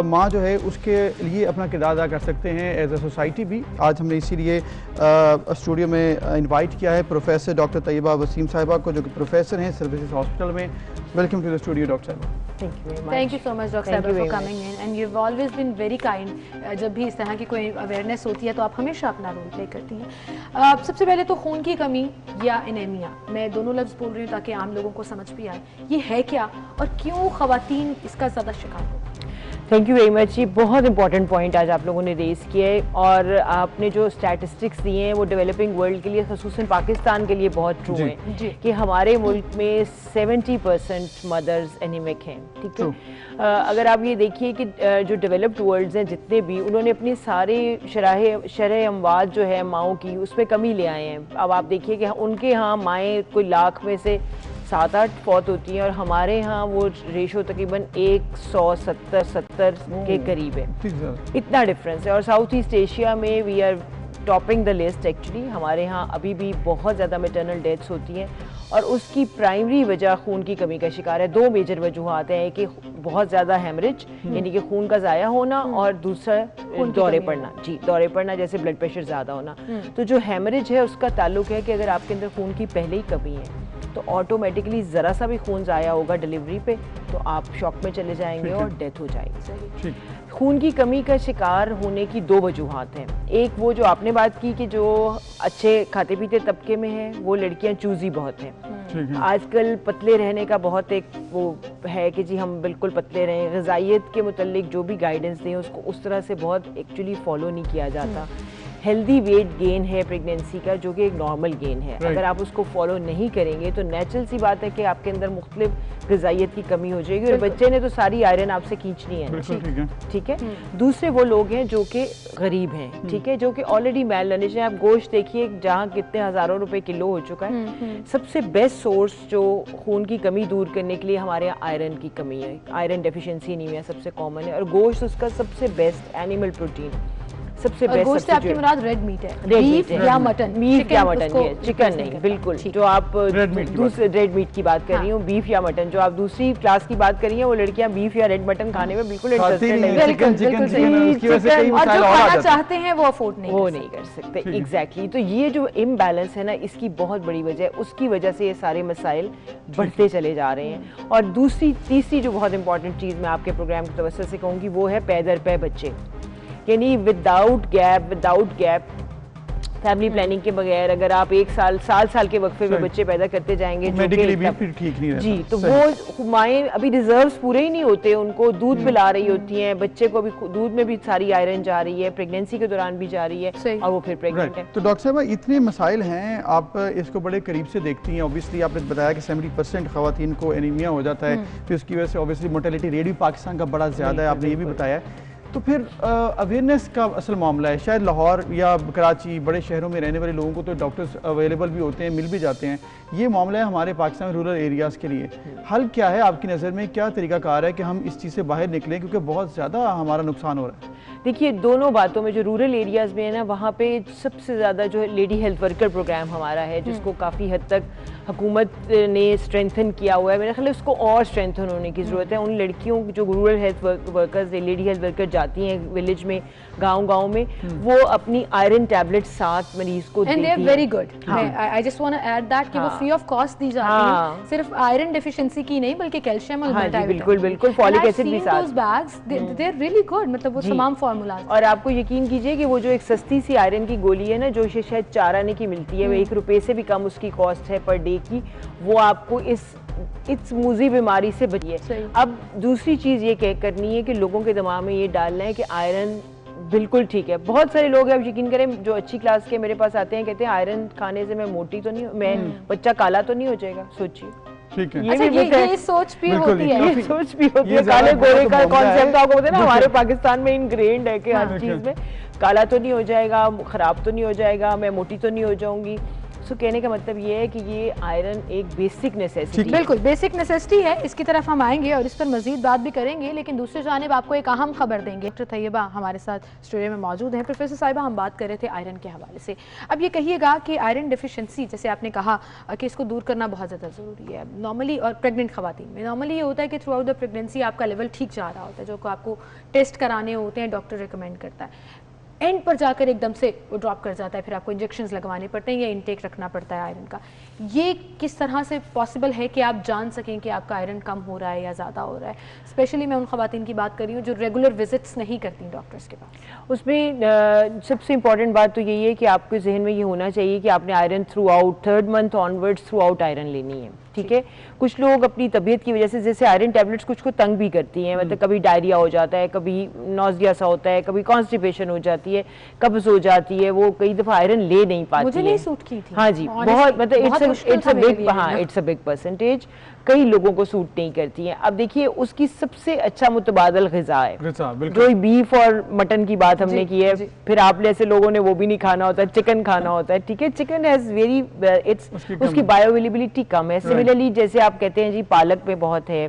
माँ जो है उसके लिए अपना किरदार अदा कर सकते हैं एज ए सोसाइटी भी। आज हमने इसीलिए स्टूडियो में इनवाइट किया है प्रोफेसर डॉक्टर तैयबा वसीम साहिबा को, जो कि प्रोफेसर हैं सर्विसेज हॉस्पिटल में। Welcome to the studio doctor साहिबा। Thank you so much Dr. Sahiba for coming in and you've always been very kind। जब भी इस तरह की कोई अवेयरनेस होती है तो आप हमेशा अपना रोल प्ले करती हैं। सबसे पहले तो खून की कमी या एनीमिया, मैं दोनों लफ्ज़ बोल रही हूँ ताकि आम लोगों को समझ भी आए, ये है क्या और क्यों ख़वातीन इसका ज़्यादा शिकार होती हैं। Thank you very much. ये बहुत इंपॉर्टेंट पॉइंट आज आप लोगों ने रेज़ किया है, और आपने जो स्टैटिस्टिक्स दिए हैं वो डेवलपिंग वर्ल्ड के लिए, ख़ुसूसन पाकिस्तान के लिए बहुत ट्रू है कि हमारे मुल्क में 70% मदर्स एनीमिक हैं। ठीक है। अगर आप ये देखिए कि जो डेवलप्ड वर्ल्ड्स हैं जितने भी, उन्होंने अपनी सारे शरह अमवात जो है माओं की, उसमें कमी ले आए हैं। अब आप देखिए कि उनके यहाँ माएँ कोई लाख में से 7-8 फौत होती हैं और हमारे यहाँ वो रेशो तकरीबन 170 के करीब है। इतना डिफरेंस है। और साउथ ईस्ट एशिया में we are topping the list actually. हमारे यहाँ अभी भी बहुत ज़्यादा मैटरनल डेथ्स होती हैं और उसकी प्राइमरी वजह खून की कमी का शिकार है। 2 मेजर वजूहात हैं कि बहुत ज़्यादा हेमरेज यानी कि खून का ज़ाया होना और दूसरा दौरे पड़ना। जी, दौरे पड़ना जैसे ब्लड प्रेशर ज़्यादा होना। तो जो हेमरेज है उसका ताल्लुक है कि अगर आपके अंदर खून की पहले ही कमी है तो ऑटोमेटिकली ज़रा सा भी खून ज़ाया होगा डिलीवरी पे तो आप शॉक में चले जाएंगे और डेथ हो जाएगी। खून की कमी का शिकार होने की 2 वजूहात हैं। एक वो जो आपने बात की कि जो अच्छे खाते पीते तबके में है वो लड़कियां चूजी बहुत हैं। आजकल पतले रहने का बहुत एक वो है कि जी हम बिल्कुल पतले रहें, ग़िज़ाइयत के मुतालिक जो भी गाइडेंस दें उसको उस तरह से बहुत एक्चुअली फॉलो नहीं किया जाता। हेल्दी वेट गेन है प्रेगनेंसी का जो कि एक नॉर्मल गेन है। अगर आप उसको फॉलो नहीं करेंगे तो नेचुरल सी बात है कि आपके अंदर मुख्तलिफ ग़िज़ाइयत की कमी हो जाएगी और बच्चे ने तो सारी आयरन आपसे खींचनी है। ठीक है। दूसरे वो लोग हैं जो कि गरीब हैं, ठीक है, जो कि ऑलरेडी मेल नरिश है। आप गोश्त देखिए जहाँ कितने हज़ारों रुपए किलो हो चुका है। सबसे बेस्ट सोर्स जो खून की कमी दूर करने के लिए हमारे यहाँ आयरन की कमी है। आयरन डेफिशिएंसी एनीमिया सबसे कॉमन है और गोश्त उसका सबसे बेस्ट एनिमल प्रोटीन सबसे बेस्ट। गोश्त आपके मुराद रेड मीट है, बीफ या मटन? बीफ या मटन, ये चिकन नहीं, बिल्कुल। जो आप दूसरे रेड मीट की बात कर रही हूँ, बीफ या मटन। जो आप दूसरी क्लास की बात कर रही हैं वो लड़कियां बीफ या रेड मटन खाने में बिल्कुल इंटरेस्टेड नहीं है और जो खाना चाहते हैं वो अफोर्ड नहीं कर सकते। एग्जैक्टली। तो ये जो इम्बैलेंस है ना इसकी बहुत बड़ी वजह है। उसकी वजह से ये सारे मसाइल बढ़ते चले जा रहे हैं। और तीसरी जो बहुत इंपॉर्टेंट चीज़ मैं आपके प्रोग्राम की तवज्जो से कहूँगी वो है पै दर पै बच्चे, यानी विदाउट गैप फैमिली प्लानिंग के बगैर अगर आप एक साल के वक्फे में बच्चे पैदा करते जाएंगे जो मेडिकली भी फिर ठीक नहीं रहता। जी, तो वो माएँ अभी रिजर्व्स पूरे ही नहीं होते, उनको दूध पिला रही होती हैं, बच्चे को अभी दूध में भी सारी आयरन जा रही है, प्रेगनेंसी के दौरान भी जा रही है और वो फिर प्रेग्नेंट है। तो डॉक्टर साहब इतने मसाइल हैं, आप इसको बड़े करीब से देखती हैं। ऑब्वियसली आपने बताया कि 70% खवातीन को एनीमिया हो जाता है, फिर उसकी वजह से ऑब्वियसली मोर्टेलिटी रेट भी पाकिस्तान का बड़ा ज़्यादा है, आपने ये भी बताया। तो फिर अवेयरनेस का असल मामला है। शायद लाहौर या कराची बड़े शहरों में रहने वाले लोगों को तो डॉक्टर्स अवेलेबल भी होते हैं, मिल भी जाते हैं। ये मामला है हमारे पाकिस्तान में रूरल एरियाज़ के लिए। हल क्या है आपकी नज़र में? क्या तरीक़ाकार है कि हम इस चीज़ से बाहर निकलें, क्योंकि बहुत ज़्यादा हमारा नुकसान हो रहा है? देखिए, दोनों बातों में जो रूरल एरियाज़ में है ना, वहाँ पे सबसे ज़्यादा जो लेडी हेल्थ वर्कर प्रोग्राम हमारा है, जिसको काफ़ी हद तक हुकूमत ने स्ट्रेंथन किया हुआ है। मेरे ख्याल उसको और स्ट्रेंथन होने की ज़रूरत है। उन लड़कियों जो rural health workers lady health worker जाती हैं विलेज में, गांव में, वो अपनी आयरन टैबलेट साथ मरीज को देती हैं। Very good. I just want to add that कि वो फ्री ऑफ कॉस्ट दी जाती है, सिर्फ आयरन डेफिशिएंसी की नहीं बल्कि कैल्शियम और बिल्कुल बिल्कुल फॉलिक एसिड भी साथ। Bags they are really good, मतलब वो तमाम फार्मूला। और आपको यकीन कीजिए कि वो जो एक सस्ती सी आयरन की गोली है ना, जो शायद 4 आने की मिलती है, वो 1 रुपए से भी कम उसकी कॉस्ट है पर डे की, वो आपको इस मूजी बीमारी से बचिए। अब दूसरी चीज़ ये करनी है कि लोगों के दिमाग में ये डालना है कि आयरन बिल्कुल ठीक है। बहुत सारे लोग हैं, आप यकीन करें, जो अच्छी क्लास के मेरे पास आते हैं, कहते हैं आयरन खाने से मैं मोटी तो नहीं, मैं बच्चा काला तो नहीं हो जाएगा। सोचिए, ठीक है। ये सोच भी होती है, ये सोच भी होती है। काले गोरे का कॉन्सेप्ट आपको पता है ना, हमारे पाकिस्तान में इनग्रेन्ड है कि हर चीज़ में काला तो नहीं हो जाएगा, खराब तो नहीं हो जाएगा, मैं मोटी तो नहीं हो जाऊंगी। सो कहने का मतलब ये है कि ये आयरन एक बेसिक नेसेसिटी, बिल्कुल बेसिक नेसेसिटी है। इसकी तरफ हम आएंगे और इस पर मजीद बात भी करेंगे, लेकिन दूसरी जानिब आपको एक अहम खबर देंगे। डॉक्टर तैयबा हमारे साथ स्टूडियो में मौजूद हैं। प्रोफेसर साहिबा, हम बात कर रहे थे आयरन के हवाले से। अब ये कहिएगा कि आयरन डिफिशिएंसी, जैसे आपने कहा कि इसको दूर करना बहुत ज़्यादा ज़रूरी है नॉर्मली, और प्रेग्नेंट खवातीन में नॉर्मली ये होता है कि थ्रू आउट द प्रेगनेंसी आपका लेवल ठीक जा रहा होता है, जो आपको टेस्ट कराने होते हैं, डॉक्टर रिकमेंड करता है। एंड पर जाकर एकदम से वो ड्रॉप कर जाता है, फिर आपको इंजेक्शंस लगवाने पड़ते हैं या इनटेक रखना पड़ता है आयरन का। ये किस तरह से पॉसिबल है कि आप जान सकें कि आपका आयरन कम हो रहा है या ज़्यादा हो रहा है? स्पेशली मैं उन ख़वातीन की बात कर रही हूँ जो रेगुलर विजिट्स नहीं करती डॉक्टर्स के पास। उसमें सबसे इंपॉर्टेंट बात तो यही है कि आपके जहन में ये होना चाहिए कि आपने iron through out 3rd month onwards through out iron लेनी है। ठीक है, कुछ लोग अपनी तबीयत की वजह से, जैसे आयरन टैबलेट्स कुछ को तंग भी करती हैं, मतलब कभी डायरिया हो जाता है, कभी नौजिया सा होता है, कभी कॉन्स्टिपेशन हो जाती है, कब्ज हो जाती है, वो कई दफ़ा आयरन ले नहीं पाती मुझे नहीं सूट की थी। हाँ जी, बहुत मतलब इट्स अ बिग परसेंटेज कई लोगों को सूट नहीं करती हैं। अब देखिए, उसकी सबसे अच्छा मुतबादल ग़िज़ा है, जो बीफ और मटन की बात हमने की है। फिर आप जैसे लोगों ने वो भी नहीं खाना होता है, चिकन खाना होता है। ठीक है, चिकन हैज़ वेरी उसकी बायोअवेलेबिलिटी कम है, सिमिलरली जैसे आप कहते हैं जी पालक पे बहुत है,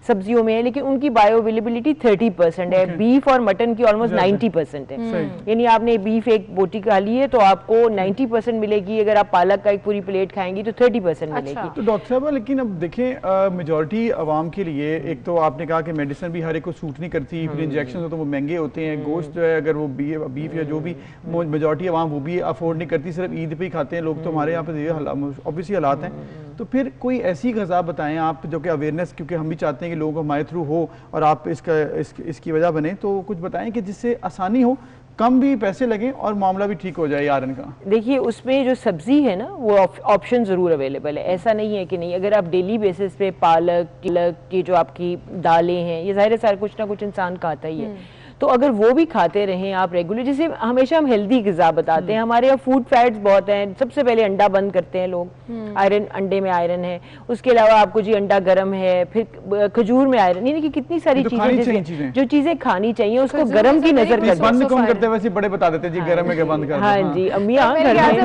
सब्जियों में है, लेकिन उनकी बायो अवेलेबिलिटी 30% है। बीफ और मटन की ऑलमोस्ट 90% है। यानी आपने बीफ एक बोटी खा ली है तो आपको 90% मिलेगी, अगर आप पालक का एक पूरी प्लेट खाएंगी तो 30% मिलेगी। तो डॉक्टर साहब लेकिन अब देखें मेजॉरिटी आवाम के लिए एक तो आपने कहा कि मेडिसिन भी हर एक को सूट नहीं करती, फिर इंजेक्शन हो तो वो महंगे होते हैं, गोश्त जो है अगर वो बीफ या जो भी मेजॉरिटी आवाम वो भी अफोर्ड नहीं करती, सिर्फ ईद पे ही खाते हैं लोग, तो हमारे यहाँ पे ऑब्वियसली हालात हैं। तो फिर कोई ऐसी ग़िज़ा बताएं आप जो कि अवेयरनेस, क्योंकि हम भी चाहते हैं कि लोगों को हमारे थ्रू हो और आप इसकी वजह बने, तो कुछ बताएं कि जिससे आसानी हो, कम भी पैसे लगें और मामला भी ठीक हो जाए आयरन का। देखिए उसमें जो सब्जी है ना वो ऑप्शन ज़रूर अवेलेबल है, ऐसा नहीं है कि नहीं। अगर आप डेली बेसिस पे पालक की जो आपकी दालें हैं, ये ज़ाहिर है सारा कुछ ना कुछ इंसान खाता ही है, तो अगर वो भी खाते रहें आप रेगुलर, जैसे हमेशा हम हेल्दी ग़िज़ा बताते हैं, हमारे यहाँ फूड फैट्स बहुत हैं। सबसे पहले अंडा बंद करते हैं लोग, आयरन, अंडे में आयरन है। उसके अलावा आपको जी अंडा गर्म है, फिर खजूर में आयरन, यानी कि कितनी सारी चीजें जो चीजें खानी चाहिए उसको गर्म की नजर बंद कौन करते हैं, वैसे बड़े बता देते हैं जी गर्म है बंद कर। हाँ जी अम्मी,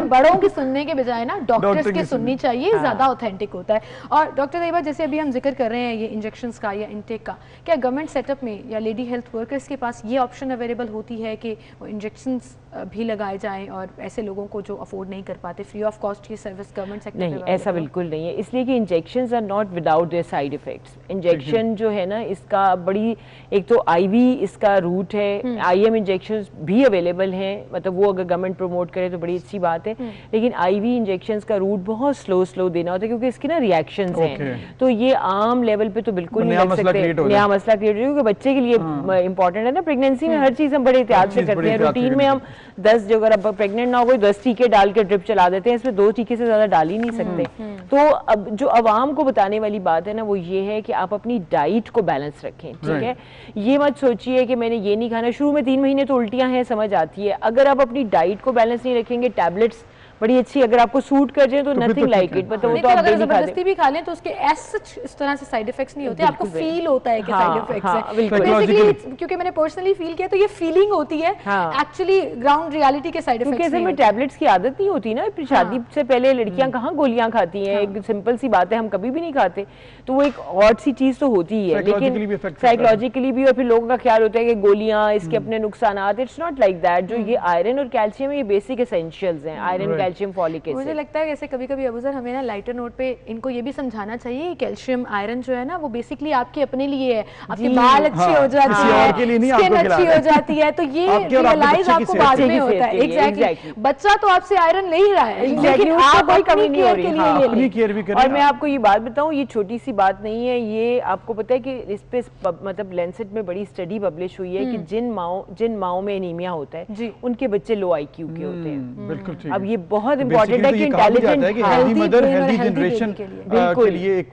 बड़ों की सुनने के बजाय ना डॉक्टर्स की सुननी चाहिए, ज्यादा ऑथेंटिक होता है। और डॉक्टर तैयबा जैसे अभी हम जिक्र कर रहे हैं ये इंजेक्शंस का या इनटेक का, क्या गवर्नमेंट सेटअप में या लेडी हेल्थ वर्कर्स के पास ये ऑप्शन अवेलेबल होती है कि वो इंजेक्शंस भी लगाए जाएं और ऐसे लोगों को जो अफोर्ड नहीं कर पाते फ्री ऑफ कॉस्ट ये सर्विस गवर्नमेंट सेक्टर नहीं, ऐसा बिल्कुल नहीं है, इसलिए कि injections are not without their side effects. Injection जो है ना इसका बड़ी, एक तो आईवी इसका रूट है, आईएम इंजेक्शंस भी अवेलेबल हैं, मतलब वो अगर गवर्नमेंट प्रमोट करे तो बड़ी अच्छी बात है, लेकिन आईवी इंजेक्शंस का रूट बहुत स्लो देना होता है क्योंकि इसके ना रिएक्शंस हैं, तो ये आम लेवल पे तो बिल्कुल नहीं लग सकते, नया मसला क्रिएट हो, क्योंकि बच्चे के लिए इंपॉर्टेंट है ना। प्रेगनेंसी में हर चीज हम बड़े एहतियात से करते हैं, रूटीन में हम 10 जो अगर अब प्रेग्नेंट ना हो गई 10 टीके डाल के ड्रिप चला देते हैं, इसमें 2 टीके से ज्यादा डाल ही नहीं सकते। तो अब जो अवाम को बताने वाली बात है ना वो ये है कि आप अपनी डाइट को बैलेंस रखें, ठीक है। ये मत सोचिए कि मैंने ये नहीं खाना, शुरू में 3 महीने तो उल्टियां हैं, समझ आती है, अगर आप अपनी डाइट को बैलेंस नहीं रखेंगे, टैबलेट्स बड़ी अच्छी अगर आपको सूट कर जाए तो नथिंग लाइक इट, मतलब वो तो आप जबरदस्ती भी खा लें तो उसके इस तरह से साइड इफेक्ट्स नहीं होते, आपको फील होता है कि साइड इफेक्ट्स है बेसिकली, क्योंकि मैंने पर्सनली फील किया तो ये फीलिंग होती है एक्चुअली ग्राउंड रियलिटी के साइड इफेक्ट्स नहीं। टैबलेट्स की आदत नहीं होती ना, शादी से पहले लड़कियां कहाँ गोलियां खाती हैं, एक सिंपल सी बात है, हम कभी भी नहीं खाते, तो वो एक और सी चीज तो होती है, लेकिन साइकोलॉजिकली भी, और फिर लोगों का ख्याल होता है कि गोलियां इसके अपने नुकसान, इट्स नॉट लाइक दैट। जो ये आयरन और कैल्शियम ये बेसिक एसेंशियल्स हैं, आयरन कैल्शियम फॉलिक एसिड। मुझे लगता है जैसे कभी-कभी अबूजर हमें ना लाइटर नोट पे इनको ये भी समझाना चाहिए, कैल्शियम आयरन जो है ना वो बेसिकली आपके अपने लिए है, आपके बाल अच्छे हो जाते हैं, स्किन अच्छी हो जाती है, तो ये रियलाइज आपको बाद में होता है। एग्जैक्टली, बच्चा तो आपसे आयरन ले ही रहा है, लेकिन आप कोई कमी नहीं हो रही है, अपनी केयर भी करें। और मैं आपको ये बात बताऊं, ये छोटी सी बात नहीं है, ये आपको पता है कि इस पे मतलब लैंसेट में बड़ी स्टडी पब्लिश हुई है कि जिन माओं में एनीमिया होता है उनके बच्चे लो IQ के होते हैं। बिल्कुल ठीक। अब ये बहुत इंपॉर्टेंट है कि intelligent healthy mother healthy generation के लिए एक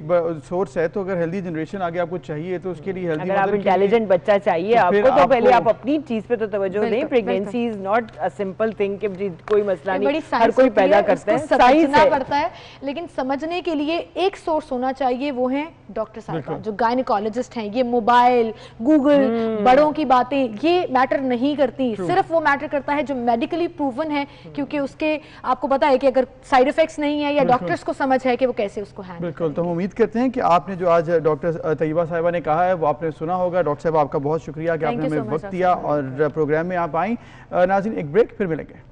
सोर्स है, तो अगर हेल्दी जनरेशन आगे आपको चाहिए तो उसके लिए हेल्दी, अगर आप इंटेलिजेंट बच्चा चाहिए आपको तो पहले आप अपनी चीज पे तो तवज्जो दें। Pregnancy is not a simple thing कि कोई मसला नहीं, हर कोई पैदा करता है, समझना पड़ता है, लेकिन समझने के लिए एक सोर्स होना चाहिए, वो है डॉक्टर साहब जो गायनेकोलॉजिस्ट हैं। ये मोबाइल, गूगल, बड़ों की बातें ये मैटर नहीं करती, सिर्फ वो मैटर करता है जो मेडिकली प्रूवन है, क्योंकि उसके आपको पता है कि अगर साइड इफेक्ट्स नहीं है या डॉक्टर्स को समझ है कि वो कैसे उसको हैंडल। बिल्कुल, तो हम उम्मीद करते हैं कि आपने जो आज डॉक्टर तैयबा साहिबा ने कहा है वो आपने सुना होगा। डॉक्टर साहब आपका बहुत शुक्रिया कि आपने हमें वक्त दिया और प्रोग्राम में आप आई। नाज़रीन एक ब्रेक, फिर मिलेंगे।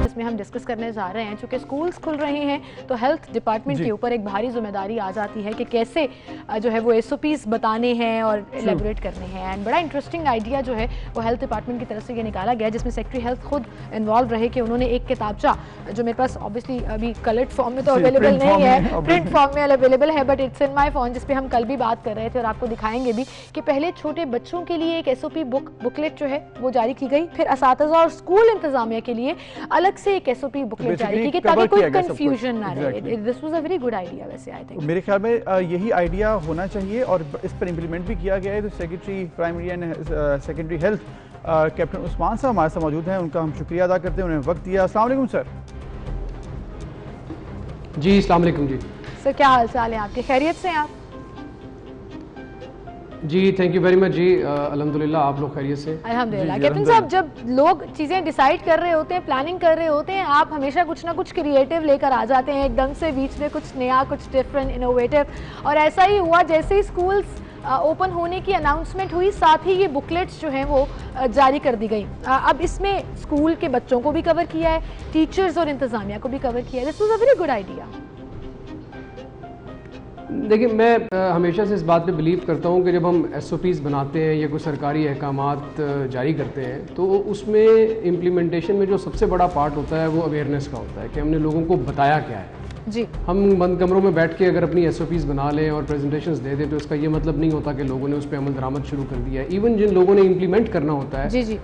इसमें हम डिस्कस करने जा रहे हैं, चूंकि स्कूल्स खुल रहे हैं तो हेल्थ डिपार्टमेंट के ऊपर एक भारी जिम्मेदारी आ जाती है कि कैसे जो है वो SOPs बताने हैं और एलेबोरेट करने हैं। एंड बड़ा इंटरेस्टिंग आइडिया जो है वो हेल्थ डिपार्टमेंट की तरफ से ये निकाला गया, जिसमें सेक्रेटरी हेल्थ खुद इन्वॉल्व रहे कि उन्होंने एक किताबचा जो मेरे पास ऑब्वियसली अभी कलर्ड फॉर्म में तो अवेलेबल नहीं है, प्रिंट फॉर्म में अवेलेबल है, but it's in my phone, जिसपे हम कल भी बात कर रहे थे और आपको दिखाएंगे भी कि पहले छोटे बच्चों के लिए एक SOP बुकलेट जो है वो जारी की गई, फिर असातिज़ा और स्कूल इंतजामिया के लिए अलग से एक SOP बुकलेट जारी की गई ताकि कोई कंफ्यूजन ना रहे। This was a very good idea वैसे आई थिंक। मेरे ख्याल में यही आइडिया होना चाहिए और इस पर इम्प्लीमेंट भी किया गया है। तो secretary primary and secondary health captain Usman साहब हमारे साथ मौजूद हैं, उनका हम शुक्रिया अदा करते हैं, उन्होंने वक्त दिया। अस्सलाम वालेकुम सर। जी अस्सलाम वालेकुम जी सर, क्या हाल चाल है आपके, खैरियत से हैं आप? जी थैंक यू वेरी मच जी, अल्हम्दुलिल्लाह आप लोग खैरियत से? अल्हम्दुलिल्लाह। कैप्टन साहब, जब लोग चीज़ें डिसाइड कर रहे होते हैं, प्लानिंग कर रहे होते हैं, आप हमेशा कुछ ना कुछ क्रिएटिव लेकर आ जाते हैं एकदम से, बीच में कुछ नया, कुछ डिफरेंट, इनोवेटिव, और ऐसा ही हुआ जैसे ही स्कूल्स ओपन होने की अनाउंसमेंट हुई, साथ ही ये बुकलेट्स जो हैं वो जारी कर दी गई। अब इसमें स्कूल के बच्चों को भी कवर किया है, टीचर्स और इंतज़ामिया को भी कवर किया है। This was a very good idea. देखिए मैं हमेशा से इस बात पे बिलीव करता हूँ कि जब हम SOPs बनाते हैं या कोई सरकारी अहकामात जारी करते हैं तो उसमें इम्प्लीमेंटेशन में जो सबसे बड़ा पार्ट होता है वो अवेयरनेस का होता है कि हमने लोगों को बताया क्या है जी। हम बंद कमरों में बैठ के अगर अपनी SOPs बना लें और प्रेजेंटेशंस दे दें तो इसका ये मतलब नहीं होता कि लोगों ने उस पर अमल दरामद शुरू कर दिया है। इवन जिन लोगों ने इम्प्लीमेंट करना होता है जी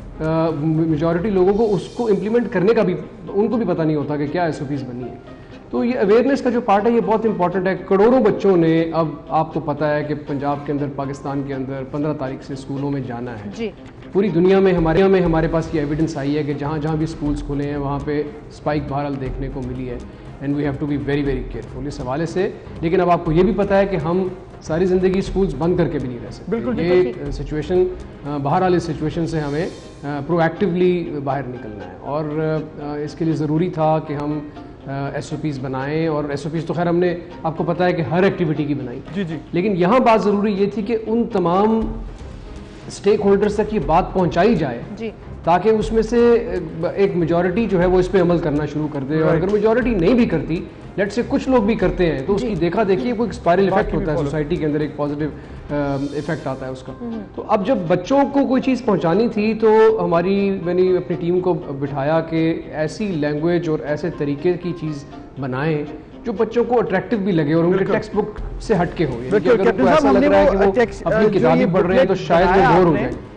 मेजॉरिटी लोगों को उसको इम्प्लीमेंट करने का भी उनको भी पता नहीं होता कि क्या SOPs बनी है। तो ये अवेयरनेस का जो पार्ट है ये बहुत इंपॉर्टेंट है। करोड़ों बच्चों ने, अब आपको पता है कि पंजाब के अंदर, पाकिस्तान के अंदर 15 तारीख से स्कूलों में जाना है जी। पूरी दुनिया में हमारे पास ये एविडेंस आई है कि जहाँ जहाँ भी स्कूल्स खुले हैं वहाँ पे स्पाइक बहरहाल देखने को मिली है and we have to be very very careful इस हवाले से। लेकिन अब आपको ये भी पता है कि हम सारी ज़िंदगी स्कूल्स बंद करके भी नहीं रह सकते। बिल्कुल ये सिचुएशन, बहरहाल इस सिचुएशन से हमें प्रोएक्टिवली बाहर निकलना है और इसके लिए ज़रूरी था कि हम SOPs बनाएं। और SOPs तो खैर हमने, आपको पता है कि हर एक्टिविटी की बनाई जी। लेकिन यहाँ बात ज़रूरी ये थी कि उन तमाम स्टेक होल्डर्स तक ये बात पहुँचाई जाए जी, ताकि उसमें से एक मेजॉरिटी जो है वो इस पे अमल करना शुरू कर दे। और अगर मेजॉरिटी नहीं भी करती, लेट से कुछ लोग भी करते हैं, तो उसकी देखा देखिए कोई स्पाइरल इफेक्ट होता है सोसाइटी के अंदर, एक पॉजिटिव इफेक्ट आता है उसका। तो अब जब बच्चों को कोई चीज़ पहुंचानी थी तो मैंने अपनी टीम को बिठाया कि ऐसी लैंग्वेज और ऐसे तरीके की चीज़ बनाएं जो बच्चों को अट्रैक्टिव भी लगे और उनके टेक्स्ट बुक से हटके हो। अगर उनको ऐसा लग रहा है कि वो अपनी किताबें पढ़ रहे हैं तो शायद वो बोर हो जाएंगे।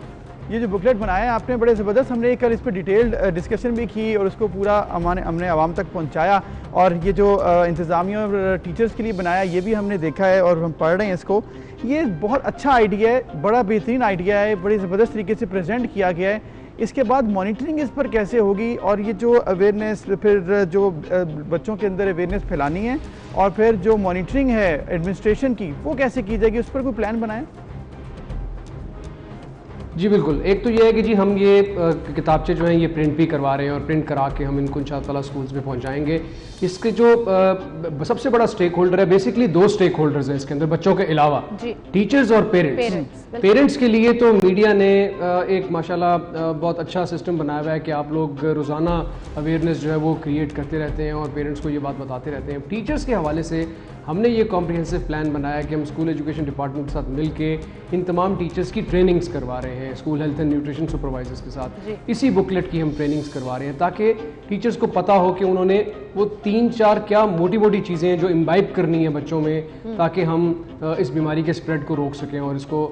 ये जो बुकलेट बनाया है आपने, बड़े ज़बरदस्त, हमने कल इस पर डिटेल्ड डिस्कशन भी की और उसको पूरा हमने आवाम तक पहुंचाया। और ये जो इंतज़ामिया और टीचर्स के लिए बनाया ये भी हमने देखा है और हम पढ़ रहे हैं इसको। ये बहुत अच्छा आइडिया है, बड़ा बेहतरीन आइडिया है, बड़ी ज़बरदस्त तरीके से प्रेजेंट किया गया है। इसके बाद मॉनिटरिंग इस पर कैसे होगी और ये जो अवेयरनेस, फिर जो बच्चों के अंदर अवेयरनेस फैलानी है और फिर जो मॉनिटरिंग है एडमिनिस्ट्रेशन की वो कैसे की जाएगी, उस पर कोई प्लान बनाएं? जी बिल्कुल। एक तो ये है कि जी हम ये किताबचे जो हैं ये प्रिंट भी करवा रहे हैं और प्रिंट करा के हम इनको इंशाअल्लाह स्कूल्स में पहुंचाएंगे। इसके जो सबसे बड़ा स्टेक होल्डर है, बेसिकली दो स्टेक होल्डर्स हैं इसके अंदर बच्चों के अलावा, टीचर्स और पेरेंट्स। पेरेंट्स के लिए तो मीडिया ने एक माशाल्लाह बहुत अच्छा सिस्टम बनाया हुआ है कि आप लोग रोज़ाना अवेयरनेस जो है वो क्रिएट करते रहते हैं और पेरेंट्स को ये बात बताते रहते हैं। टीचर्स के हवाले से हमने ये कॉम्प्रिहेंसिव प्लान बनाया कि हम स्कूल एजुकेशन डिपार्टमेंट के साथ मिलके इन तमाम टीचर्स की ट्रेनिंग्स करवा रहे हैं, school health and nutrition supervisors के साथ इसी बुकलेट की हम ट्रेनिंग्स करवा रहे हैं ताकि टीचर्स को पता हो कि उन्होंने वो 3-4 क्या मोटी मोटी चीज़ें हैं जो इम्बाइब करनी है बच्चों में ताकि हम इस बीमारी के स्प्रेड को रोक सकें और इसको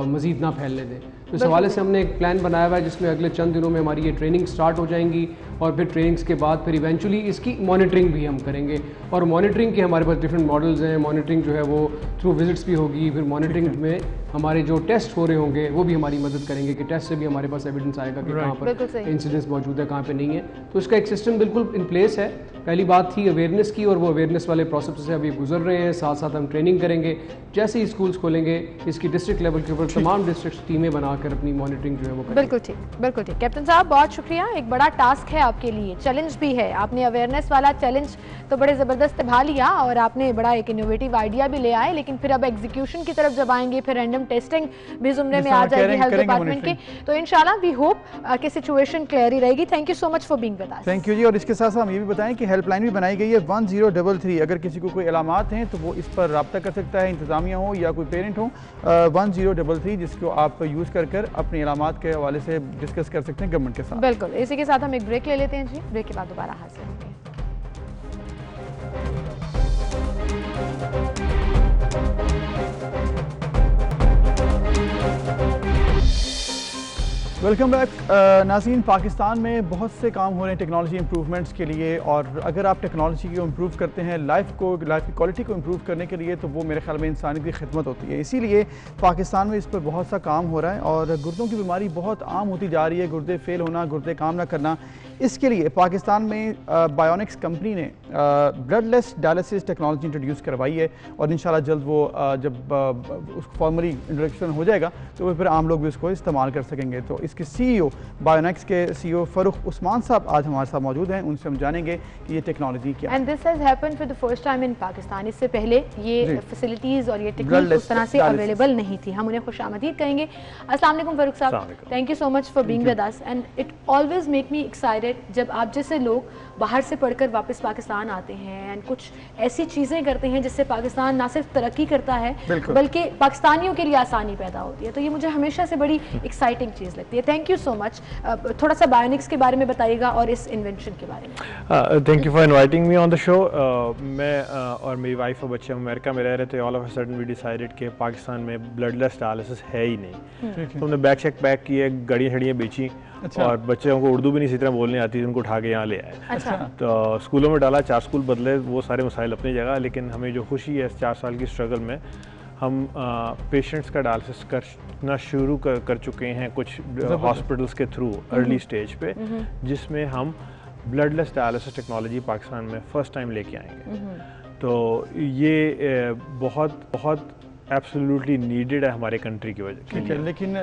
मज़ीद ना फैलने दें। तो इस हवाले से हमने एक प्लान बनाया हुआ है जिसमें अगले चंद दिनों में हमारी ये ट्रेनिंग स्टार्ट हो जाएंगी और फिर ट्रेनिंग्स के बाद फिर इवेंचुअली इसकी मॉनिटरिंग भी हम करेंगे। और मॉनिटरिंग के हमारे पास डिफरेंट मॉडल्स हैं। मॉनिटरिंग जो है वो थ्रू विजिट्स भी होगी, फिर मॉनिटरिंग में हमारे जो टेस्ट हो रहे होंगे वो भी हमारी मदद करेंगे कि टेस्ट से भी हमारे पास एविडेंस आएगा कि कहाँ पर इंसिडेंस मौजूद है, कहाँ पे नहीं है। तो इसका एक सिस्टम बिल्कुल इन प्लेस है। पहली बात थी अवेयरनेस की और वो अवेयरनेस वाले प्रोसेस से अभी गुजर रहे हैं, साथ साथ हम ट्रेनिंग करेंगे। जैसे ही स्कूल्स खोलेंगे इसकी डिस्ट्रिक्ट लेवल के ऊपर तमाम डिस्ट्रिक्ट टीमें बनाकर अपनी मॉनिटरिंग जो है वो करेंगे। बिल्कुल ठीक, बिल्कुल ठीक। कैप्टन साहब बहुत शुक्रिया, एक बड़ा टास्क है आपके लिए, चैलेंज भी है। आपने अवेयरनेस वाला चैलेंज तो बड़े ज़बरदस्त निभा लिया और आपने बड़ा एक इनोवेटिव आइडिया भी ले आए, लेकिन फिर अब एग्जीक्यूशन की तरफ जब आएंगे फिर रैंडम टेस्टिंग भी जुमरे में आ जाएगी हेल्थ डिपार्टमेंट की। तो इंशाल्लाह वी होप कि सिचुएशन क्लियर ही रहेगी। Thank you so much for being with us. Thank you जी। और इसके साथ साथ हम ये भी बताएं कि हेल्पलाइन भी बनाई गई है 1033। अगर किसी को कोई अलामात हैं तो वो इस पर रब्ता कर सकता है, इंतजामिया हो या कोई पेरेंट हो। 1033 जिसको आप यूज़ कर अपने अलामात के हवाले से डिस्कस कर सकते हैं गवर्नमेंट के साथ। बिल्कुल। इसी के साथ हम एक ब्रेक ले लेते हैं जी, ब्रेक के बाद दोबारा हाजिर होंगे। वेलकम बैक नाज़रीन। पाकिस्तान में बहुत से काम हो रहे हैं टेक्नोलॉजी इंप्रूवमेंट्स के लिए और अगर आप टेक्नोलॉजी को इम्प्रूव करते हैं, लाइफ की क्वालिटी को इम्प्रूव करने के लिए, तो वो मेरे ख्याल में इंसानियत की खिदमत होती है। इसीलिए पाकिस्तान में इस पर बहुत सा काम हो रहा है और गुर्दों की बीमारी बहुत आम होती जा रही है। गुर्दे फेल होना, गुर्दे काम ना करना, इसके लिए पाकिस्तान में बायोनिक्स कंपनी ने ब्लडलेस डायलिसिस टेक्नोलॉजी इंट्रोड्यूस करवाई है और इंशाल्लाह जल्द वो जब उसको फॉर्मली इंट्रोडक्शन हो जाएगा तो वो फिर आम लोग भी उसको इस्तेमाल कर सकेंगे। तो इसके CEO बायोनिक्स के CEO फ़ारूक उस्मान साहब आज हमारे साथ मौजूद हैं, उनसे हम जानेंगे कि ये टेक्नोलॉजी क्या है। And this has happened for the first time in Pakistan. इससे पहले ये फैसिलिटीज़ और ये टेक्निक उस तरह से अवेलेबल नहीं थी। हम उन्हें खुशामदीद कहेंगे। अस्सलाम वालेकुम फ़ारूक साहब, thank you so much for being with us and it always make me excited जब आप जैसे लोग बाहर से पढ़कर वापस पाकिस्तान आते हैं एंड कुछ ऐसी चीज़ें करते हैं जिससे पाकिस्तान ना सिर्फ तरक्की करता है बल्कि पाकिस्तानियों के लिए आसानी पैदा होती है। तो ये मुझे हमेशा से बड़ी एक्साइटिंग चीज़ लगती है। Thank you so much. थोड़ा सा बायोनिक्स के बारे में बताइएगा और इस इन्वेंशन के बारे में। Thank you for inviting me on the show. मैं और मेरी वाइफ और बच्चे अमेरिका में रह रहे थे। All of a sudden we decided कि पाकिस्तान में ब्लडलेस डायलिसिस है ही नहीं। तो हमने बैग चेक पैक किए, गाड़ियाँ शड़ियाँ बेची। अच्छा। और बच्चों को उर्दू भी नहीं इसी तरह बोलने आती, उनको उठा के यहाँ ले आए। अच्छा। तो स्कूलों में डाला, 4 स्कूल बदले, वो सारे मसाइल अपनी जगह। लेकिन हमें जो खुशी है इस 4 साल की स्ट्रगल में हम पेशेंट्स का डायलिसिस करना शुरू कर चुके हैं कुछ हॉस्पिटल्स के थ्रू अर्ली स्टेज पे, जिसमें हम ब्लडलेस डायलिसिस टेक्नोलॉजी पाकिस्तान में फ़र्स्ट टाइम लेके आएंगे। तो ये बहुत एब्सोल्युटली नीडेड है हमारे कंट्री की वजह के लिए। लेकिन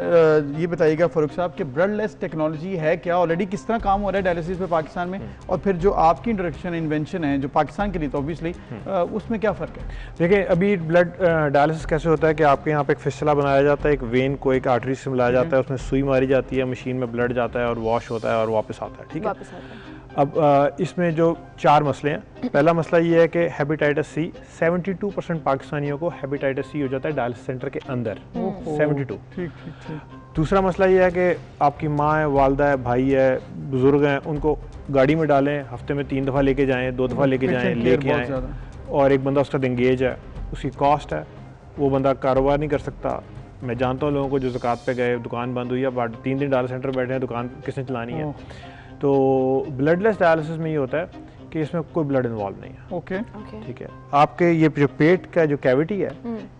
ये बताइएगा फ़ारूक साहब कि ब्लडलेस टेक्नोलॉजी है क्या, ऑलरेडी किस तरह काम हो रहा है डायलिसिस पे पाकिस्तान में, और फिर जो आपकी इंट्रोडक्शन इन्वेंशन है जो पाकिस्तान के लिए तो ऑब्वियसली उसमें क्या फ़र्क है? देखिए, अभी ब्लड डायलिसिस कैसे होता है कि आपके यहाँ पे एक फिस्टुला बनाया जाता है, एक वेन को एक आर्टरी से मिलाया जाता है, उसमें सुई मारी जाती है, मशीन में ब्लड जाता है और वॉश होता है और वापस आता है। ठीक है। अब इसमें जो 4 मसले हैं, पहला मसला ये है कि हेपेटाइटिस सी, 72% पाकिस्तानियों को हेपेटाइटिस सी हो जाता है डायलिसिस सेंटर के अंदर। 72। ठीक। दूसरा मसला ये है कि आपकी माँ है, वालदा है, भाई है, बुजुर्ग हैं, उनको गाड़ी में डालें, हफ्ते में 3 दफ़ा लेके जाएँ, 2 दफ़ा लेके जाएँ, लेके आएँ, और एक बंदा उसका एंगेज है, उसकी कॉस्ट है, वो बंदा कारोबार नहीं कर सकता। मैं जानता हूँ लोगों को जो ज़कात पे गए, दुकान बंद हुई है, 3 दिन डायलिसिस सेंटर बैठे हैं, दुकान किसने चलानी है। तो ब्लडलेस डायलिसिस में ये होता है कि इसमें कोई ब्लड इन्वॉल्व नहीं है। ओके। ठीक है। आपके ये जो पेट का जो कैविटी है,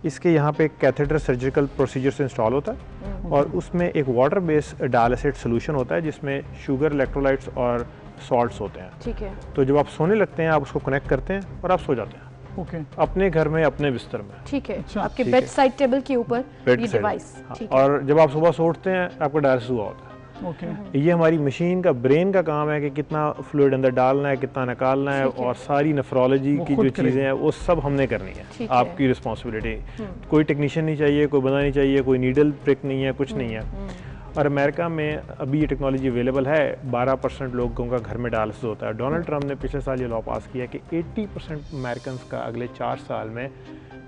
इसके यहाँ पे एक कैथेटर सर्जिकल प्रोसीजर से इंस्टॉल होता है और उसमें एक वाटर बेस्ड डायलिसिस सोल्यूशन होता है जिसमें शुगर, इलेक्ट्रोलाइट्स और सॉल्ट्स होते हैं। ठीक है। तो जब आप सोने लगते हैं आप उसको कनेक्ट करते हैं और आप सो जाते हैं। ओके। अपने घर में, अपने बिस्तर में। ठीक है। आपके बेड साइड टेबल के ऊपर ये डिवाइस। और जब आप सुबह से उठते हैं आपका डायलिसिस हुआ होता है। ये हमारी मशीन का, ब्रेन का काम है कि कितना फ्लूइड अंदर डालना है, कितना निकालना है, और सारी नेफ्रोलॉजी की जो चीज़ें हैं वो सब हमने करनी है। आपकी रिस्पॉन्सिबिलिटी। कोई टेक्नीशियन नहीं चाहिए, कोई बंदा नहीं चाहिए, कोई नीडल प्रिक नहीं है, कुछ नहीं है। और अमेरिका में अभी ये टेक्नोलॉजी अवेलेबल है। 12% लोगों का घर में डायलिसिस होता है। डोनाल्ड ट्रम्प ने पिछले साल ये लॉ पास किया कि 80% अमेरिकन का अगले 4 साल में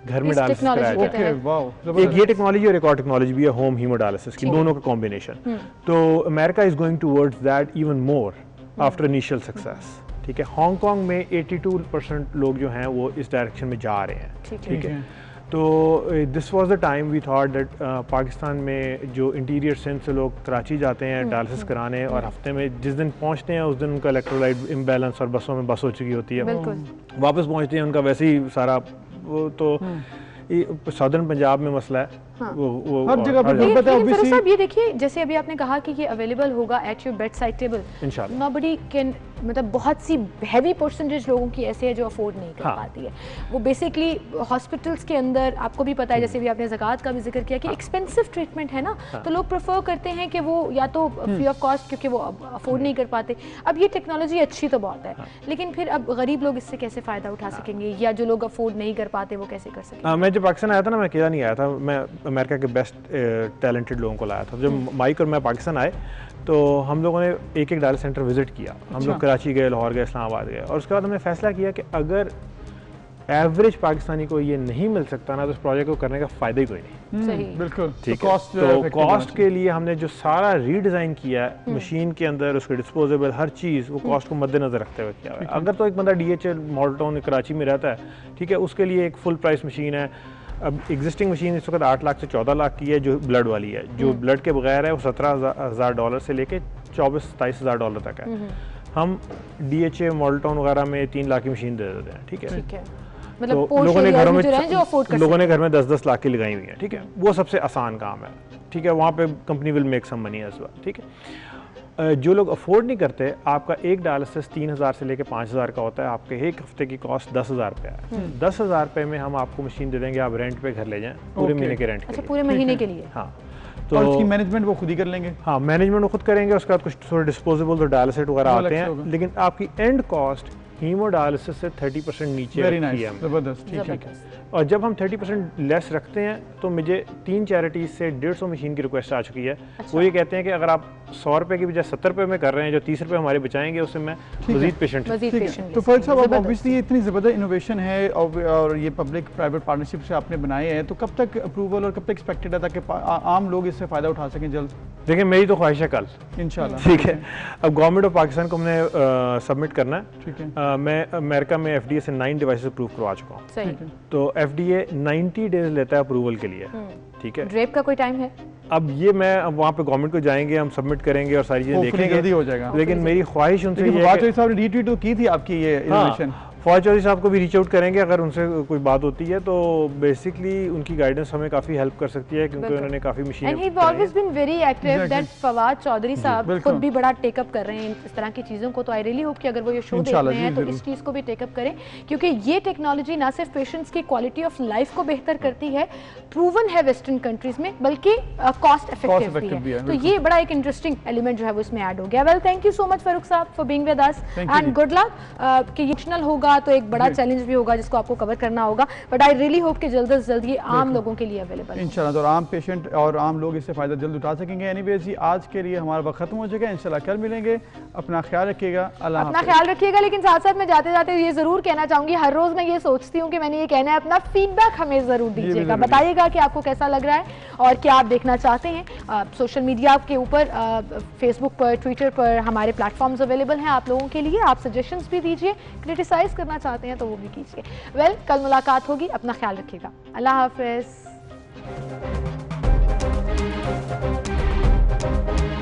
घर में डायलिसिस कराया जाता है। एक ये टेक्नोलॉजी और एक और टेक्नोलॉजी भी है होम हीमोडायलिसिस की, दोनों का कॉम्बिनेशन। तो America is going towards that even more after initial success. ठीक है। हांगकांग में 82% लोग जो हैं वो इस डायरेक्शन में जा रहे हैं। ठीक है। तो this was the time we thought that Pakistan में जो इंटीरियर सिंध से लोग कराची जाते हैं डायलिसिस कराने, और हफ्ते में जिस दिन पहुंचते हैं उस दिन उनका इलेक्ट्रोलाइट इम्बैलेंस और बसों में बस हो चुकी होती है, वापस पहुंचते हैं उनका वैसे ही सारा वो। तो सदर्न पंजाब में मसला है। हाँ। वो हर जगह पे साहब ये देखिए, जैसे अभी आपने कहा कि ये अवेलेबल होगा at your bed side table, इंशाल्लाह। नोबडी कैन, मतलब बहुत सी हैवी परसेंटेज लोगों की ऐसे है जो अफोर्ड नहीं कर पाती है। वो बेसिकली हॉस्पिटल्स के अंदर, आपको भी पता है, जैसे भी आपने ज़कात का भी जिक्र किया कि एक्सपेंसिव ट्रीटमेंट है ना, तो लोग प्रेफर करते हैं कि वो या तो फ्री ऑफ कॉस्ट, क्योंकि वो अफोर्ड नहीं कर पाते। अब ये टेक्नोलॉजी अच्छी तो बहुत है, लेकिन फिर अब गरीब लोग इससे कैसे फ़ायदा उठा सकेंगे, या जो लोग अफोर्ड नहीं कर पाते वो कैसे कर सकेंगे? मैं जब पाकिस्तान आया था ना, मैं अकेला नहीं आया था, मैं अमेरिका के बेस्ट टैलेंटेड लोगों को लाया था। जब माइक और मैं पाकिस्तान आए तो हम लोगों ने एक डायलिसिस सेंटर विजिट किया। हम लोग कराची गए, लाहौर गए, इस्लामाबाद गए, और उसके बाद हमने फैसला किया कि अगर एवरेज पाकिस्तानी को ये नहीं मिल सकता ना, तो इस प्रोजेक्ट को करने का फ़ायदा ही कोई नहीं। सही। बिल्कुल। ठीक है। तो कॉस्ट के लिए हमने जो सारा रीडिज़ाइन किया है मशीन के अंदर, उसके डिस्पोजेबल हर चीज़, वो कॉस्ट को मद्देनजर रखते हुए किया है। अगर तो एक बंदा DHL मॉडल टाउन कराची में रहता है, ठीक है, उसके लिए एक फुल प्राइस मशीन है। अब एग्जिस्टिंग मशीन इस वक्त 8 लाख से 14 लाख की है, जो ब्लड वाली है। जो ब्लड के बगैर है वो $17,000 से लेके $24,000-27,000 तक है। हम DHA मॉडल टाउन वगैरह में 3 लाख की मशीन दे देते हैं। ठीक है। मतलब तो लोगों ने घर में 10-10 लाख की लगाई हुई है। ठीक है। वो सबसे आसान काम है। ठीक है। वहाँ पे company will make some money as well. ठीक है। जो लोग अफोर्ड नहीं करते, आपका एक डायलिसिस 3,000 से लेकर 5,000 का होता है, आपके एक हफ्ते की कॉस्ट 10,000 रुपये है। 10,000 रुपये में हम आपको मशीन दे देंगे, आप रेंट पे घर ले जाएं पूरे महीने के रेंट के लिए। पूरे महीने के लिए? हाँ। तो उसकी मैनेजमेंट वो खुद ही कर लेंगे? हाँ, मैनेजमेंट वो खुद करेंगे। उसके बाद कुछ थोड़े डिस्पोजेबल तो डायलिसिस वगैरह आते हैं, लेकिन आपकी एंड कॉस्ट हीमोडायलिसिस से 30% नीचे रखी है। जबरदस्त, ठीक है। और जब हम 30% लेस रखते हैं तो मुझे 3 चैरिटीज से 150 मशीन की रिक्वेस्ट आ चुकी है। वो ये कहते हैं कि अगर आप 100 रुपए की बजाय 70 रुपए में कर रहे हैं, जो 30 रुपए हमारे बचाएंगे, उससे मैं मजीद पेशेंट। तो फर्ज साहब, ऑब्वियसली ये इतनी ज़बरदस्त इनोवेशन है और ये पब्लिक प्राइवेट पार्टनरशिप से आपने बनाए हैं, तो कब तक अप्रूवल और कब तक एक्सपेक्टेड है ताकि आम लोग इससे फ़ायदा उठा सकें जल्द? देखिए, मेरी तो ख्वाहिश है कल इंशाल्लाह। ठीक है। अब गवर्नमेंट ऑफ पाकिस्तान को हमने सबमिट करना है। ठीक है। मैं अमेरिका में FDA से 9 डिवाइसेस अप्रूव करवा चुका हूँ। सही। तो FDA 90 डेज लेता है अप्रूवल के लिए। ठीक है। ड्रेप का कोई टाइम है? अब ये मैं वहाँ पे गवर्नमेंट को जाएंगे, हम सबमिट करेंगे और सारी चीजें देखेंगे, जल्दी हो जाएगा। लेकिन मेरी ख्वाहिश उनसे ये है कि साहब ने रीट्वीट तो की थी आपकी ये इनोवेशन। फवाद चौधरी साहब को भी रीच आउट करेंगे, अगर उनसे कोई बात होती है तो बेसिकली उनकी गाइडेंस हमें काफी हेल्प कर सकती है, क्योंकि उन्होंने काफी मशीनें and he have always been very active that Fawad Chaudhry साहब खुद भी बड़ा टेकअप कर रहे हैं इस तरह की चीज़ों को। तो आई रियली होप कि अगर वो ये शो देख रहे हैं तो इस चीज़ को भी टेकअप करें, क्योंकि ये टेक्नोलॉजी ना सिर्फ पेशेंट्स की क्वालिटी ऑफ लाइफ को बेहतर करती है, प्रूवन है वेस्टर्न कंट्रीज में, बल्कि कॉस्ट इफेक्टिव भी है। तो ये बड़ा एक इंटरेस्टिंग एलिमेंट जो है वो इसमें ऐड हो गया। Well, thank you so much Farooq साहब for being with us and good luck. कि ये होगा तो एक बड़ा चैलेंज भी होगा जिसको आपको कवर करना होगा, बट आई रियली होप कि जल्द से जल्द ये आम लोगों के लिए अवेलेबल इंशाल्लाह, तो आम पेशेंट और आम लोग इससे फायदा जल्द उठा सकेंगे। एनीवेज जी, आज के लिए हमारा वक्त खत्म हो चुका है। इंशाल्लाह कल मिलेंगे। अपना ख्याल रखिएगा। अल्लाह अपना ख्याल रखिएगा। लेकिन साथ साथ मैं जाते जाते ये जरूर कहना चाहूंगी, हर रोज मैं ये सोचती हूँ कि मैंने ये कहना है, अपना फीडबैक हमें जरूर दीजिएगा, बताइएगा कि आपको कैसा लग रहा है और क्या आप देखना चाहते हैं। सोशल मीडिया के ऊपर फेसबुक पर, ट्विटर पर हमारे प्लेटफॉर्म्स अवेलेबल हैं आप लोगों के लिए। आप सजेशंस भी दीजिए, क्रिटिसाइज करना चाहते हैं तो वो भी कीजिए। वेल, कल मुलाकात होगी। अपना ख्याल रखिएगा। अल्लाह हाफिज।